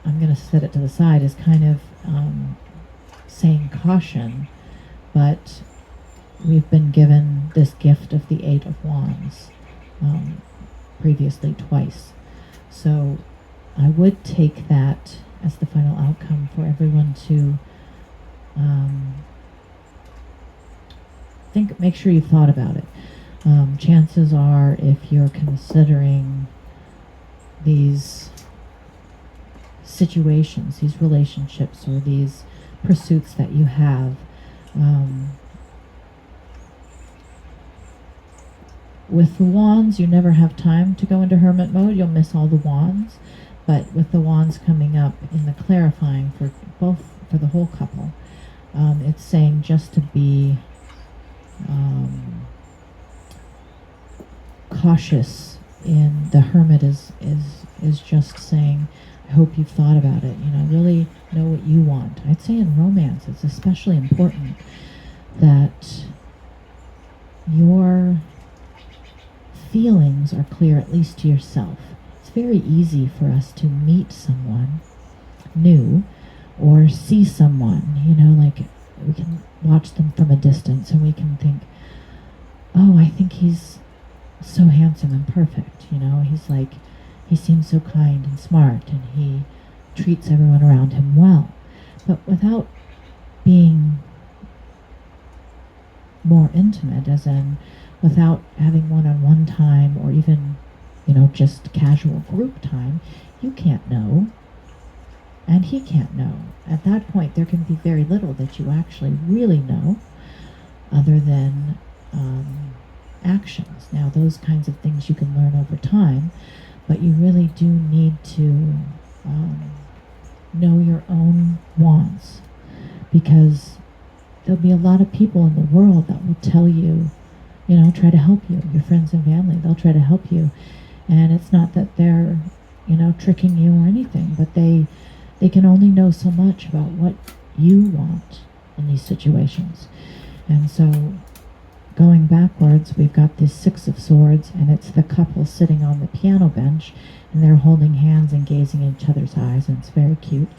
I'm going to set it to the side, is kind of saying caution, but we've been given this gift of the Eight of Wands previously twice. So I would take that as the final outcome for everyone to make sure you've thought about it. Chances are, if you're considering these situations, these relationships, or these pursuits that you have, with the wands, you never have time to go into hermit mode. You'll miss all the wands. But with the wands coming up in the clarifying for the whole couple, it's saying just to be cautious. In the Hermit is just saying, I hope you've thought about it. Really know what you want. I'd say in romance, it's especially important that your feelings are clear, at least to yourself. It's very easy for us to meet someone new or see someone, like we can watch them from a distance and we can think, oh, I think he's so handsome and perfect. He seems so kind and smart and he treats everyone around him well. But without being more intimate, as in without having one-on-one time or even, just casual group time, you can't know and he can't know. At that point, there can be very little that you actually really know other than actions. Now, those kinds of things you can learn over time, but you really do need to know your own wants, because there'll be a lot of people in the world that will tell you, try to help you. Your friends and family, they'll try to help you. And it's not that they're, tricking you or anything, but they can only know so much about what you want in these situations. And so going backwards, we've got this Six of Swords, and it's the couple sitting on the piano bench, and they're holding hands and gazing in each other's eyes, and it's very cute.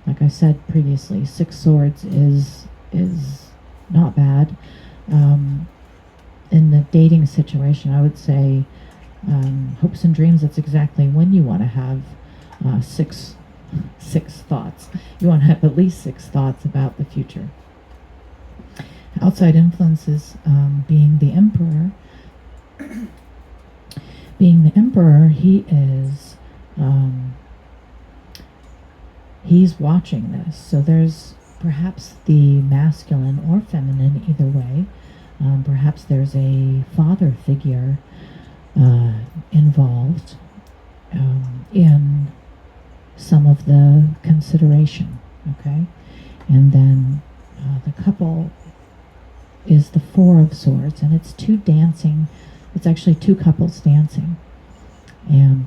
Like I said previously, Six Swords is not bad. In the dating situation, I would say hopes and dreams. That's exactly when you want to have six thoughts. You want to have at least 6 thoughts about the future. Outside influences, being the Emperor. Being the Emperor, he is he's watching this. So there's perhaps the masculine or feminine, either way. Perhaps there's a father figure involved in some of the consideration, okay? And then the couple is the Four of Swords, and it's two dancing. It's actually 2 couples dancing. And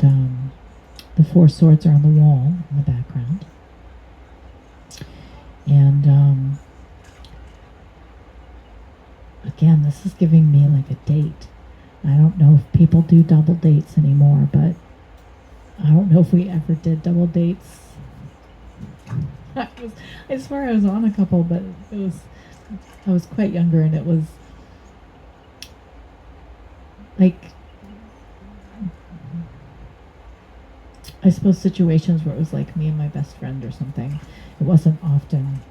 the 4 swords are on the wall in the background. And again, this is giving me like a date. I don't know if people do double dates anymore, but I don't know if we ever did double dates. I swear I was on a couple, but I was quite younger, and it was like, I suppose situations where it was like me and my best friend or something. It wasn't often.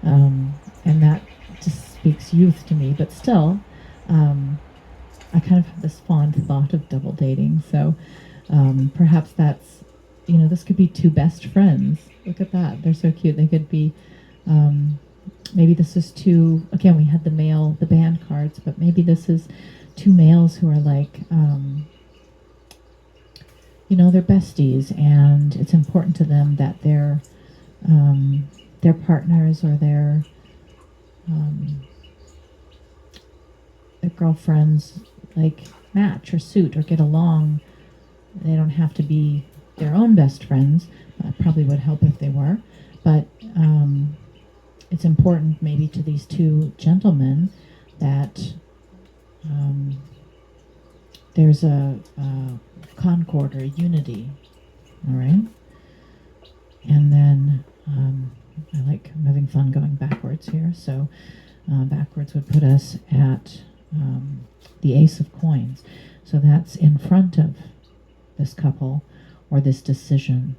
And that just speaks youth to me, but still, I kind of have this fond thought of double dating. So perhaps that's, this could be 2 best friends. Look at that. They're so cute. They could be, maybe this is 2, again, we had the band cards, but maybe this is 2 males who are like, they're besties, and it's important to them that their partners or their girlfriends like match or suit or get along. They don't have to be their own best friends. Probably would help if they were, but it's important maybe to these 2 gentlemen that there's a concord or a unity. All right. And then I'm having fun going backwards here. So backwards would put us at the Ace of Coins. So that's in front of this couple, or this decision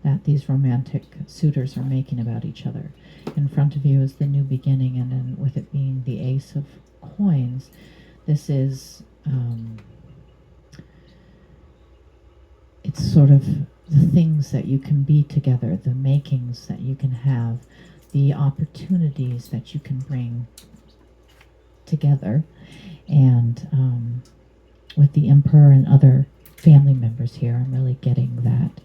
that these romantic suitors are making about each other. In front of you is the new beginning, and then with it being the Ace of Coins, this is it's sort of the things that you can be together, the makings that you can have, the opportunities that you can bring together. And with the Emperor and other family members here, I'm really getting that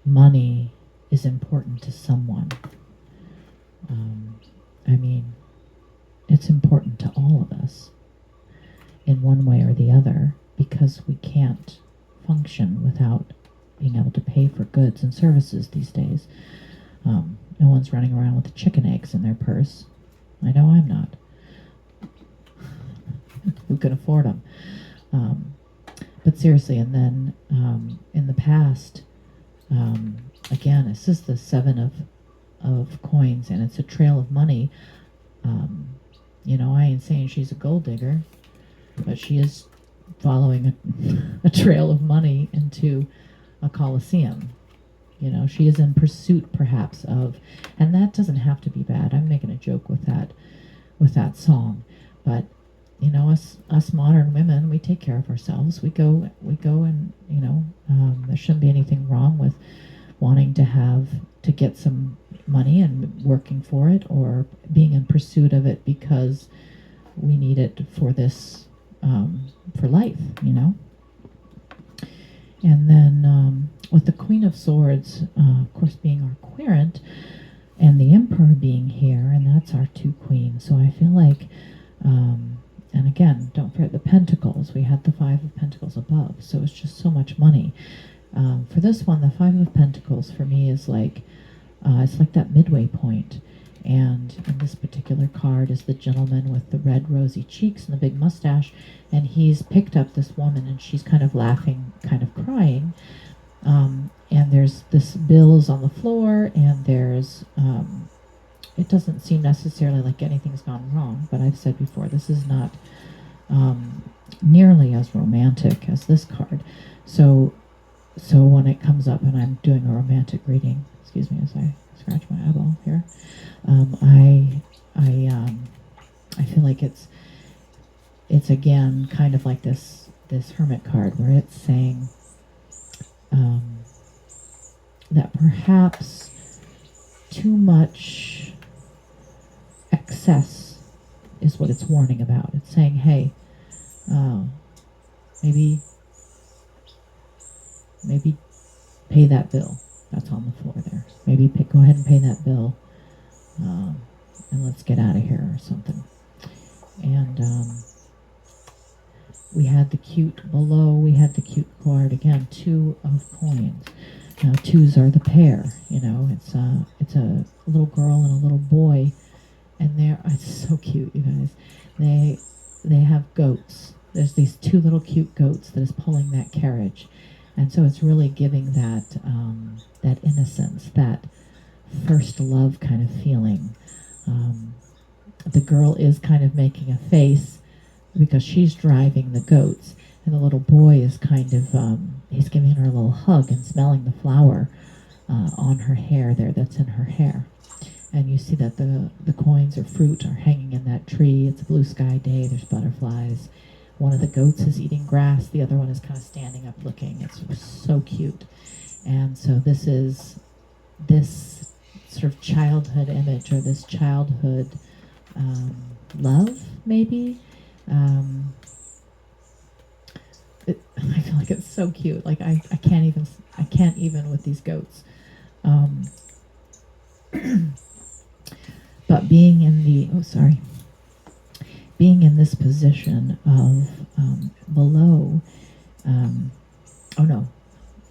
money is important to someone. It's important to all of us in one way or the other, because we can't function without being able to pay for goods and services these days. No one's running around with chicken eggs in their purse. I know I'm not. Who can afford them? But seriously, and then in the past, again, this is the 7 of coins, and it's a trail of money. I ain't saying she's a gold digger, but she is following a trail of money into a coliseum. She is in pursuit, perhaps, of, and that doesn't have to be bad. I'm making a joke with that song, but us modern women, we take care of ourselves. We go and there shouldn't be anything wrong with wanting to get some money and working for it, or being in pursuit of it because we need it for this for life, And then with the Queen of Swords, of course, being our querent, and the Emperor being here, and that's our 2 queens. So I feel like, and again, don't forget the Pentacles. We had the 5 of Pentacles above, so it's just so much money. For this one, the 5 of Pentacles for me is like, it's like that midway point. And in this particular card is the gentleman with the red rosy cheeks and the big mustache, and he's picked up this woman, and she's kind of laughing, kind of crying. And there's this bills on the floor, and there's it doesn't seem necessarily like anything's gone wrong, but I've said before, this is not nearly as romantic as this card. So when it comes up and I'm doing a romantic reading, excuse me as I scratch my eyeball here, I feel like it's again kind of like this hermit card, where it's saying that perhaps too much excess is what it's warning about. It's saying, hey, maybe pay that bill that's on the floor there. Maybe go ahead and pay that bill, and let's get out of here or something. And we had the cute below. We had the cute card again, 2 of coins. Now 2s are the pair. You know, it's a little girl and a little boy, and it's so cute, you guys. They have goats. There's these 2 little cute goats that is pulling that carriage, and so it's really giving that that innocence, that first love kind of feeling. The girl is kind of making a face because she's driving the goats, and the little boy is kind of he's giving her a little hug and smelling the flower on her hair there, that's in her hair. And you see that the coins or fruit are hanging in that tree. It's a blue sky day. There's butterflies. One of the goats is eating grass. The other one is kind of standing up looking. It's so cute. And so this is this sort of childhood image, or this childhood love, maybe. I feel like it's so cute. Like I can't even with these goats. But being in this position of below, oh no,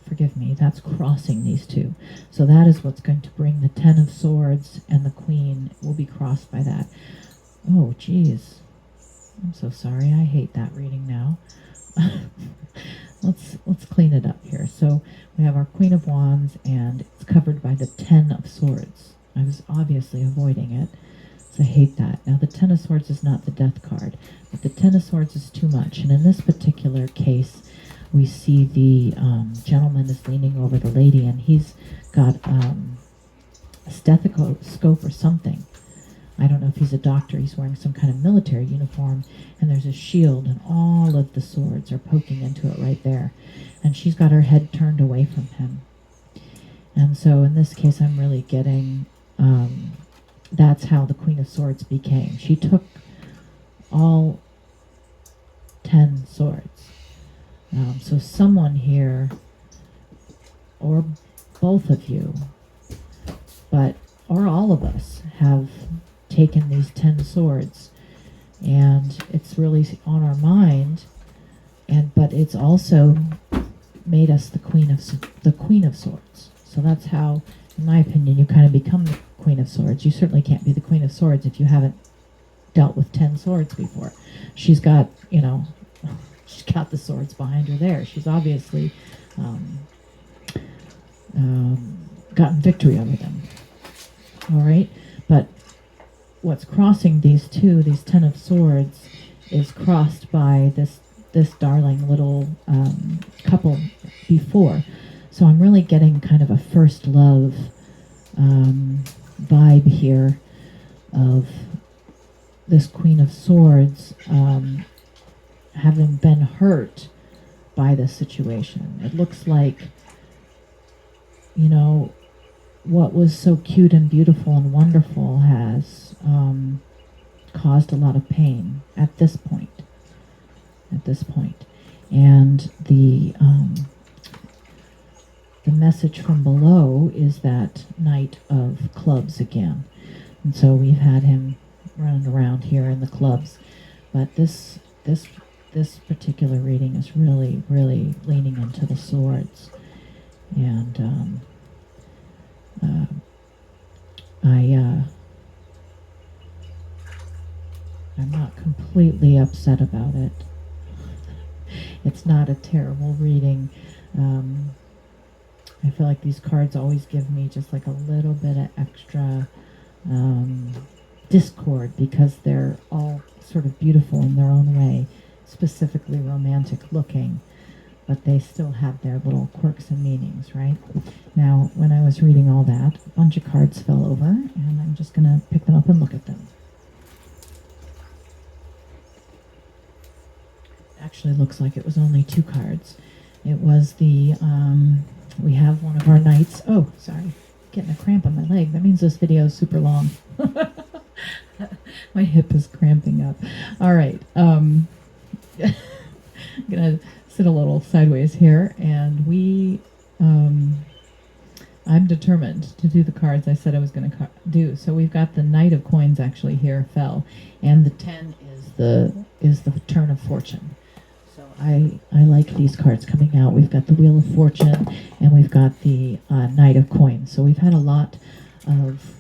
forgive me, that's crossing these 2. So that is what's going to bring the 10 of Swords, and the Queen will be crossed by that. Oh, geez. I'm so sorry. I hate that reading now. Let's clean it up here. So we have our Queen of Wands, and it's covered by the 10 of Swords. I was obviously avoiding it, so I hate that. Now the 10 of Swords is not the Death card, but the 10 of Swords is too much. And in this particular case, we see the gentleman is leaning over the lady, and he's got a stethoscope or something. I don't know if he's a doctor. He's wearing some kind of military uniform, and there's a shield, and all of the swords are poking into it right there. And she's got her head turned away from him. And so in this case, I'm really getting, that's how the Queen of Swords became. She took all 10 swords. So someone here, or both of you, or all of us, have taken these 10 swords, and it's really on our mind, but it's also made us the Queen of Swords. So that's how, in my opinion, you kind of become the Queen of Swords. You certainly can't be the Queen of Swords if you haven't dealt with 10 swords before. She's got, she's got the swords behind her there. She's obviously gotten victory over them. All right, but what's crossing these 10 of Swords, is crossed by this darling little couple before. So I'm really getting kind of a first love vibe here of this Queen of Swords having been hurt by this situation. It looks like, what was so cute and beautiful and wonderful has caused a lot of pain at this point. And the message from below is that Knight of Clubs again. And so we've had him running around here in the clubs. But this particular reading is really, really leaning into the swords. And I'm not completely upset about it. It's not a terrible reading. Um, I feel like these cards always give me just like a little bit of extra um, discord because they're all sort of beautiful in their own way, specifically romantic looking, but they still have their little quirks and meanings, right? Now, when I was reading all that, a bunch of cards fell over, and I'm just going to pick them up and look at them. Actually looks like it was only 2 cards. It was the, we have one of our knights. Oh, sorry, getting a cramp on my leg. That means this video is super long. My hip is cramping up. All right, I'm gonna sit a little sideways here, and I'm determined to do the cards I said I was going to do. So we've got the Knight of Coins actually here fell, and the 10 is the turn of fortune. So I like these cards coming out. We've got the Wheel of Fortune, and we've got the Knight of Coins. So we've had a lot of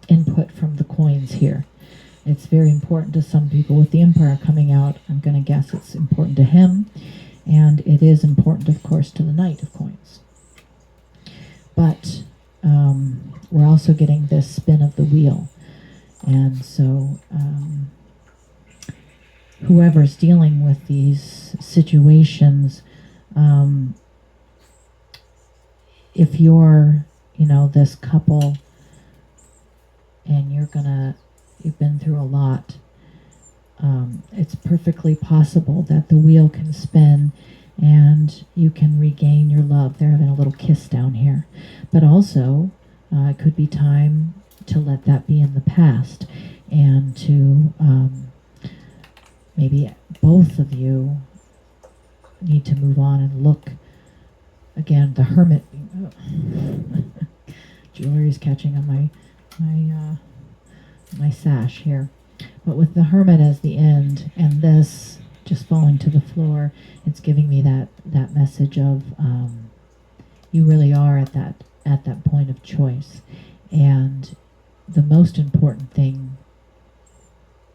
input from the coins here. It's very important to some people. With the Emperor coming out, I'm going to guess it's important to him, and it is important, of course, to the Knight of Coins. But we're also getting this spin of the wheel, and so whoever's dealing with these situations, if you're, this couple, and you've been through a lot, it's perfectly possible that the wheel can spin and you can regain your love. They're having a little kiss down here. But also, it could be time to let that be in the past, and to maybe both of you need to move on and look again. The Hermit. Jewelry's catching on my sash here. But with the Hermit as the end, and this just falling to the floor, it's giving me that message of you really are at that point of choice. And the most important thing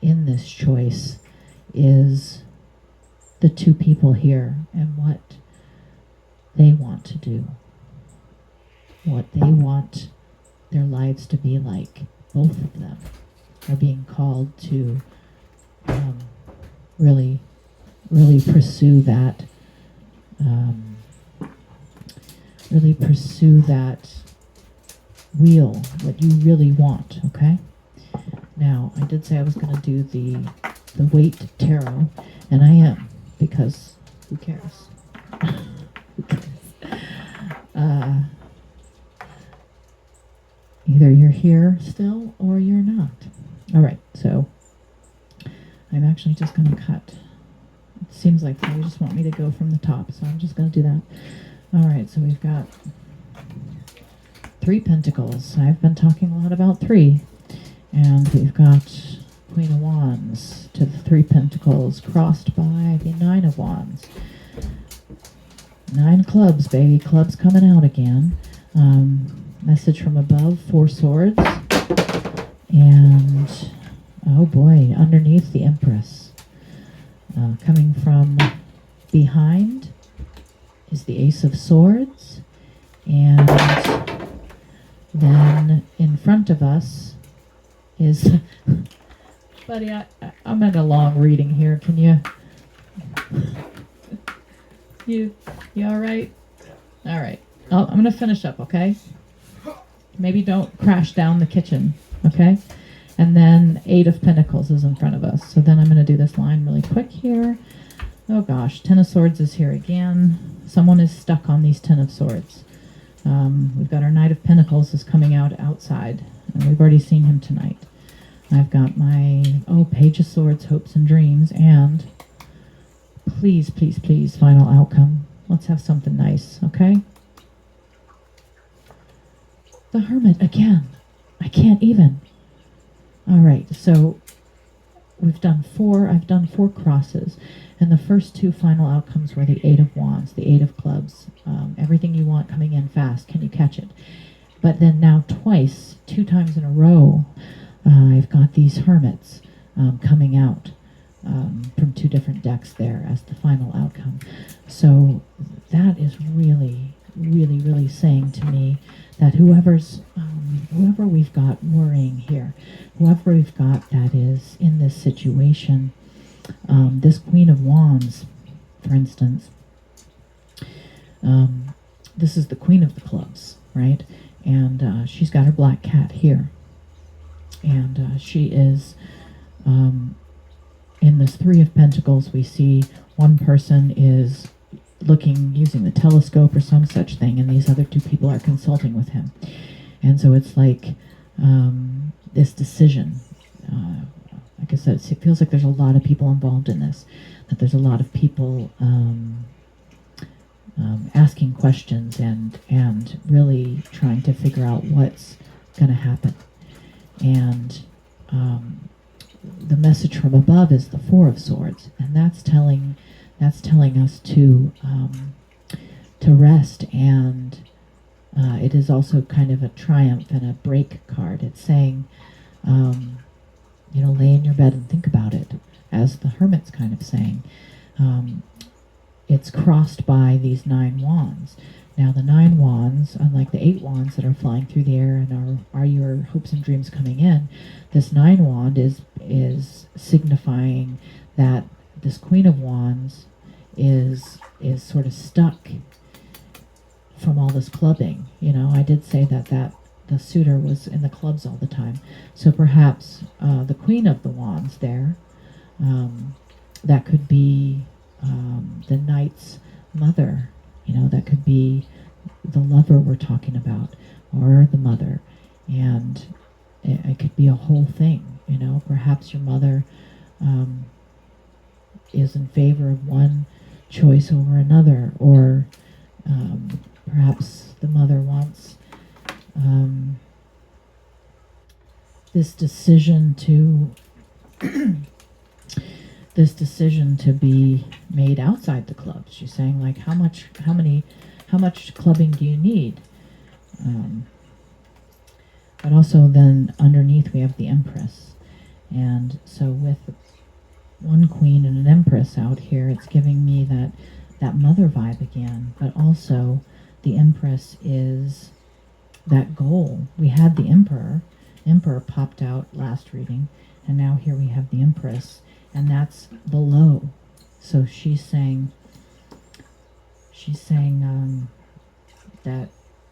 in this choice is the 2 people here and what they want to do, what they want their lives to be like. Both of them are being called to really pursue that, wheel, what you really want, okay? Now, I did say I was going to do the Weight Tarot, and I am, because who cares? Who cares? Either you're here still or you're not. All right, so I'm actually just going to cut. It seems like they just want me to go from the top, so I'm just going to do that. All right, so we've got 3 Pentacles. I've been talking a lot about 3. And we've got Queen of Wands to the 3 Pentacles, crossed by the 9 of Wands. 9 clubs, baby. Clubs coming out again. Message from above, 4 swords. And, oh boy, underneath the Empress. Coming from behind is the Ace of Swords. And then in front of us is... Buddy, I'm at a long reading here. Can you... You all right? All right. I'm going to finish up, okay? Maybe don't crash down the kitchen, okay? And then 8 of Pentacles is in front of us. So then I'm going to do this line really quick here. Oh gosh, 10 of Swords is here again. Someone is stuck on these 10 of Swords. We've got our Knight of Pentacles is coming out outside, and we've already seen him tonight. I've got my, Page of Swords, Hopes and Dreams, and please, please, please, final outcome. Let's have something nice, okay? The Hermit again. I can't even. All right, so we've done 4. I've done 4 crosses, and the first 2 final outcomes were the 8 of Wands, the 8 of Clubs. Everything you want coming in fast. Can you catch it? But then now twice, 2 times in a row, I've got these Hermits. coming out from two different decks there as the final outcome. So that is really, really, really saying to me that whoever we've got worrying here, whoever we've got that is in this situation, this Queen of Wands, for instance, this is the Queen of the Clubs, right? And she's got her black cat here. And she is, in this Three of Pentacles, we see one person is looking, using the telescope or some such thing, and these other two people are consulting with him. And so it's like this decision. Like I said, it feels like there's a lot of people involved in this, that there's a lot of people asking questions and really trying to figure out what's going to happen. And the message from above is the Four of Swords, and that's telling us to rest, and it is also kind of a triumph and a break card. It's saying, lay in your bed and think about it, as the Hermit's kind of saying. It's crossed by these 9 wands. Now the 9 wands, unlike the 8 wands that are flying through the air and are your hopes and dreams coming in, this 9 wand is signifying that this Queen of Wands is sort of stuck from all this clubbing. I did say that the suitor was in the clubs all the time. So perhaps the Queen of the Wands there, that could be the knight's mother. That could be the lover we're talking about, or the mother. And it could be a whole thing. Perhaps your mother is in favor of one choice over another, or perhaps the mother wants this decision to be made outside the clubs. She's saying, like, how much clubbing do you need? But also then underneath we have the Empress. And so with one queen and an Empress out here, it's giving me that mother vibe again. But also the Empress is that goal. We had the Emperor. Emperor popped out last reading, and now here we have the Empress, and that's below. So she's saying that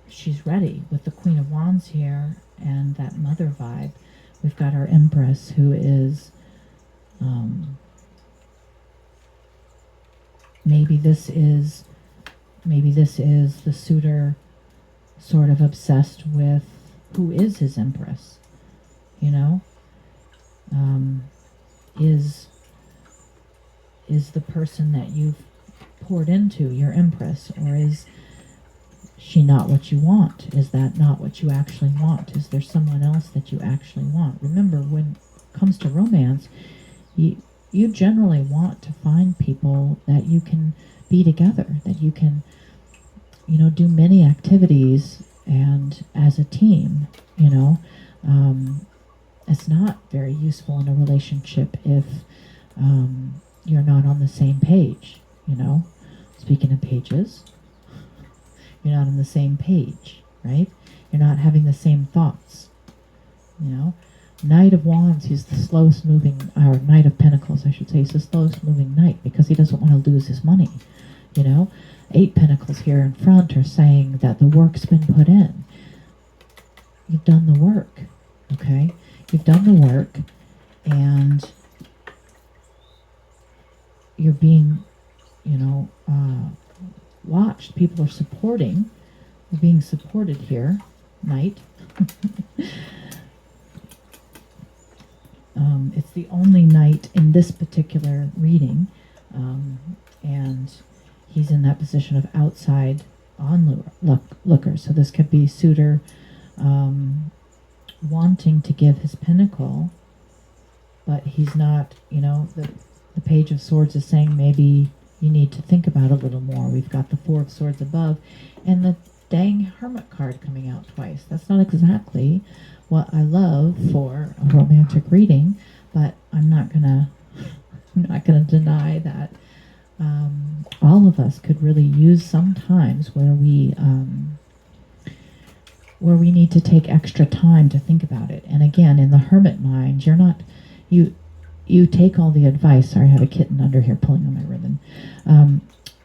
she's ready with the Queen of Wands here and that mother vibe. We've got our Empress, who is maybe this is the suitor sort of obsessed with who is his Empress, is the person that you've poured into your Empress, or is she not what you want? Is that not what you actually want? Is there someone else that you actually want? Remember, when it comes to romance, you generally want to find people that you can be together, that you can, do many activities and as a team. It's not very useful in a relationship if you're not on the same page. Speaking of pages, you're not on the same page, right? You're not having the same thoughts. Knight of Wands, he's the slowest moving, or Knight of Pentacles, I should say, he's the slowest moving knight because he doesn't want to lose his money. 8 Pentacles here in front are saying that the work's been put in. You've done the work, okay? You've done the work, and you're being, watched. People are supporting. You're being supported here, Knight. It's the only knight in this particular reading, and he's in that position of outside onlooker. So this could be suitor wanting to give his pinnacle, but he's not, the Page of Swords is saying maybe you need to think about it a little more. We've got the Four of Swords above, and the dang Hermit card coming out twice. That's not exactly what I love for a romantic reading, but I'm not gonna deny that all of us could really use some times where we need to take extra time to think about it. And again, in the hermit mind, you take all the advice. Sorry, I have a kitten under here pulling on my ribbon.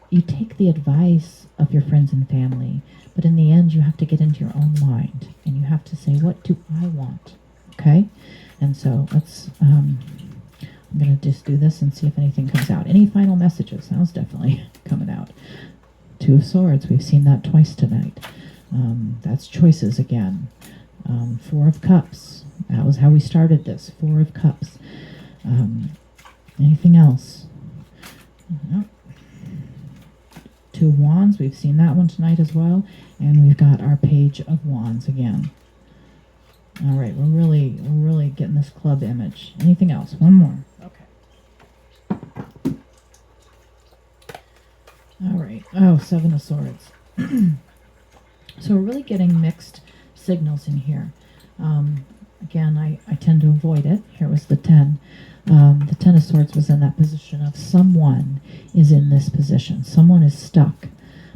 You take the advice of your friends and family, but in the end, you have to get into your own mind and you have to say, what do I want? Okay? And so I'm going to just do this and see if anything comes out. Any final messages? That was definitely coming out. Two of Swords. We've seen that twice tonight. That's choices again. Four of Cups. That was how we started this. Four of Cups. Anything else? No. Two of Wands. We've seen that one tonight as well. And we've got our Page of Wands again. All right, we're really getting this club image. Anything else? One more. Okay. All right. Oh, Seven of Swords. So we're really getting mixed signals in here. Again, I tend to avoid it. Here was the 10. The 10 of Swords was in that position of someone is in this position. Someone is stuck.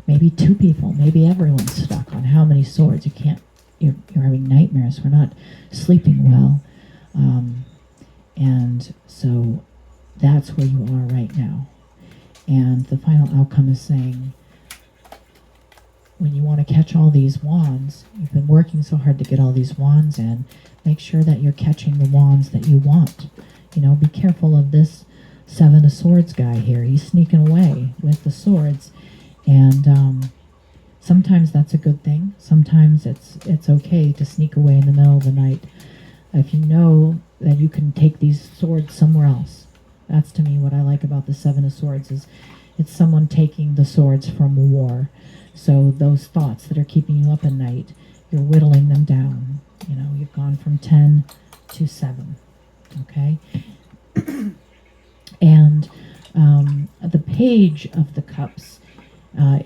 Maybe two people. Maybe everyone's stuck on how many swords. You're having nightmares. We're not sleeping well. And so that's where you are right now. And the final outcome is saying, when you want to catch all these wands, you've been working so hard to get all these wands in, make sure that you're catching the wands that you want. You know, be careful of this Seven of Swords guy here. He's sneaking away with the swords. And sometimes that's a good thing. Sometimes it's okay to sneak away in the middle of the night. If you know that you can take these swords somewhere else. That's to me what I like about the Seven of Swords is it's someone taking the swords from a war. So those thoughts that are keeping you up at night, you're whittling them down. You know, you've gone from 10 to 7. Okay? And the Page of the Cups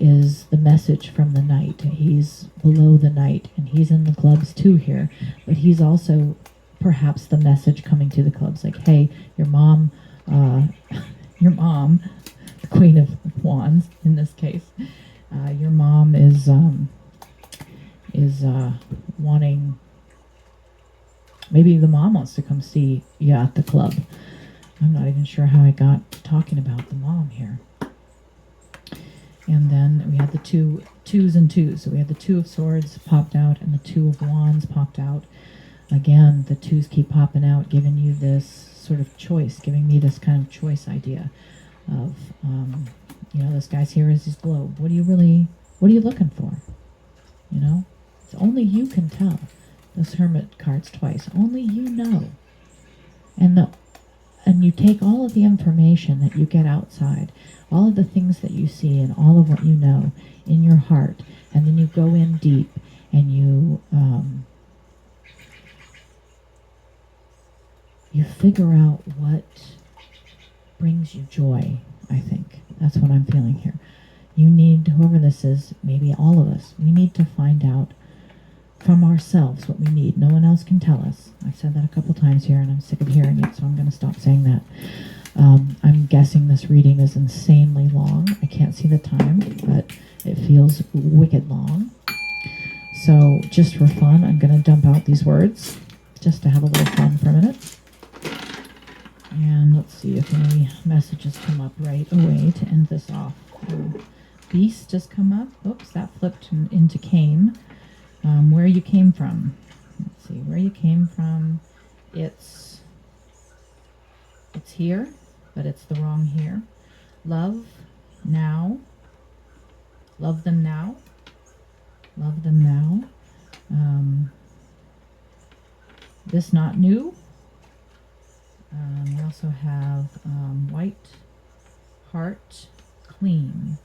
is the message from the knight. He's below the knight, and he's in the clubs too here. But he's also perhaps the message coming to the clubs, like, hey, your mom, the Queen of Wands in this case, your mom is wanting. Maybe the mom wants to come see you at the club. I'm not even sure how I got talking about the mom here. And then we had the twos and twos. So we had the Two of Swords popped out and the Two of Wands popped out. Again, the twos keep popping out, giving you this sort of choice, giving me this kind of choice idea of, this guy's here is his globe. What are you looking for? You know, it's only you can tell. Those Hermit cards twice. Only you know. And you take all of the information that you get outside, all of the things that you see and all of what you know in your heart, and then you go in deep and you figure out what brings you joy, I think. That's what I'm feeling here. You need, whoever this is, maybe all of us, we need to find out from ourselves what we need. No one else can tell us. I've said that a couple times here and I'm sick of hearing it, so I'm going to stop saying that. I'm guessing this reading is insanely long. I can't see the time, but it feels wicked long. So just for fun, I'm going to dump out these words just to have a little fun for a minute. And let's see if any messages come up right away to end this off. Beast just come up. Oops, that flipped into came. Where you came from. Let's see, where you came from. It's here, but it's the wrong here. Love now. Love them now. Love them now. This not new. We also have white heart clean.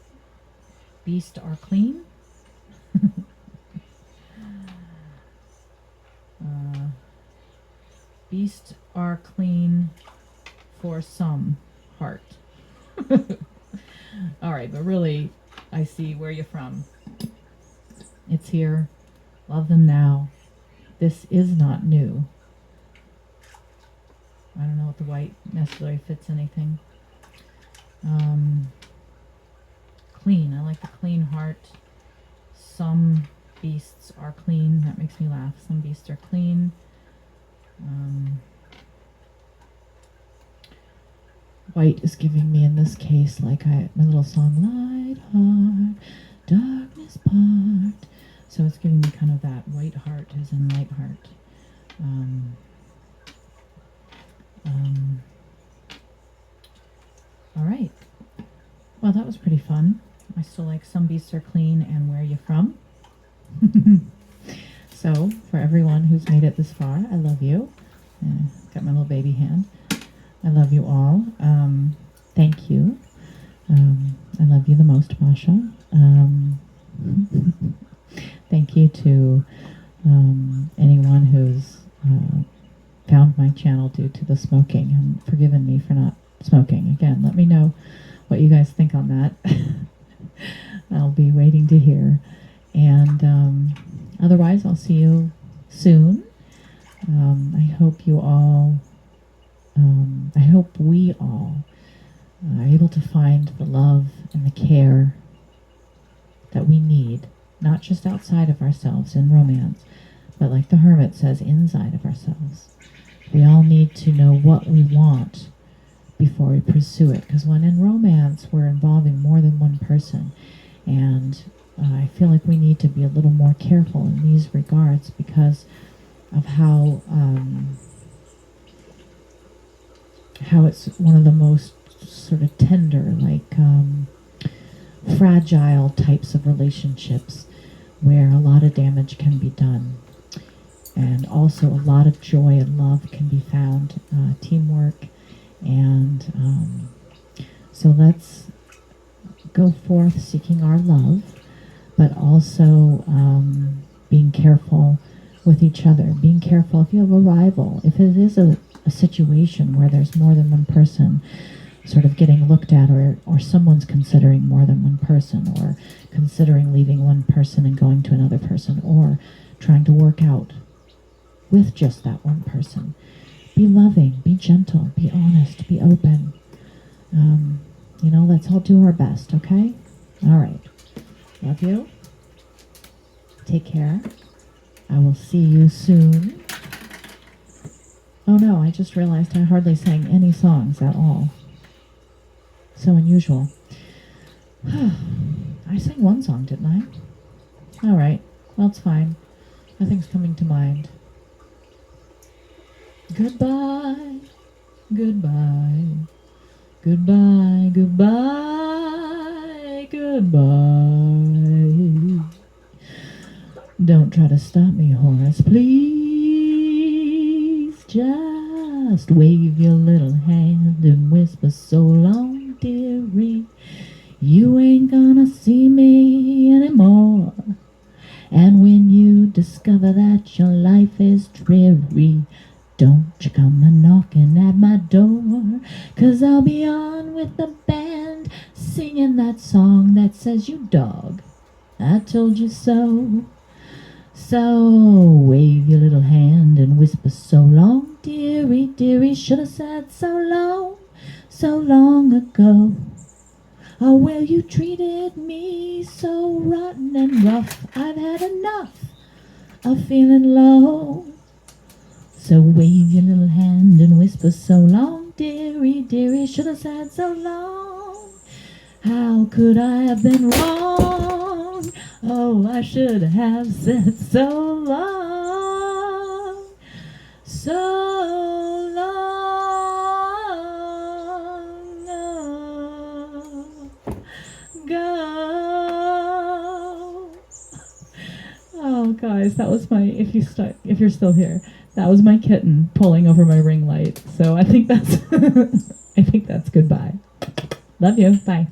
Beast are clean. Beast are clean for some heart. All right, but really, I see where you're from. It's here. Love them now. This is not new. I don't know if the white necessarily fits anything. Clean. I like the clean heart. Some beasts are clean. That makes me laugh. Some beasts are clean. White is giving me, in this case, like my little song, Light Heart, Darkness Part. So it's giving me kind of that white heart as in light heart. All right. Well, that was pretty fun. I still like Some Beasts Are Clean and Where You From. So, for everyone who's made it this far, I love you. Got my little baby hand. I love you all. Thank you. I love you the most, Masha. Thank you to anyone who's found my channel due to the smoking and forgiven me for not smoking. Again, let me know what you guys think on that. I'll be waiting to hear. And otherwise, I'll see you soon. I hope you all, I hope we all are able to find the love and the care that we need, not just outside of ourselves in romance, but like the hermit says, inside of ourselves. We all need to know what we want before we pursue it, because when in romance, we're involving more than one person, and I feel like we need to be a little more careful in these regards because of how it's one of the most sort of tender, like fragile types of relationships where a lot of damage can be done. And also a lot of joy and love can be found, teamwork. And so let's go forth seeking our love, but also being careful with each other. Being careful if you have a rival, if it is a situation where there's more than one person sort of getting looked at, or someone's considering more than one person, or considering leaving one person and going to another person, or trying to work out with just that one person. Be loving, be gentle, be honest, be open. Let's all do our best, okay? All right. Love you. Take care. I will see you soon. Oh no, I just realized I hardly sang any songs at all. So unusual. I sang one song, didn't I? All right. Well, it's fine. Nothing's coming to mind. Goodbye, goodbye, goodbye, goodbye, goodbye. Don't try to stop me, Horace, please. Just wave your little hand and whisper so long, dearie. You ain't gonna see me anymore. And when you discover that your life is dreary, don't you come a-knocking at my door, 'cause I'll be on with the band, singing that song that says, you dog, I told you so. So wave your little hand and whisper so long, dearie, dearie, should have said so long ago. Oh, well, you treated me so rotten and rough, I've had enough of feeling low. So wave your little hand and whisper so long, dearie, dearie, should have said so long. How could I have been wrong? Oh, I should have said so long, so long ago. Oh, guys, that was my, if you're still here, that was my kitten pulling over my ring light. So I think that's, I think that's goodbye. Love you. Bye.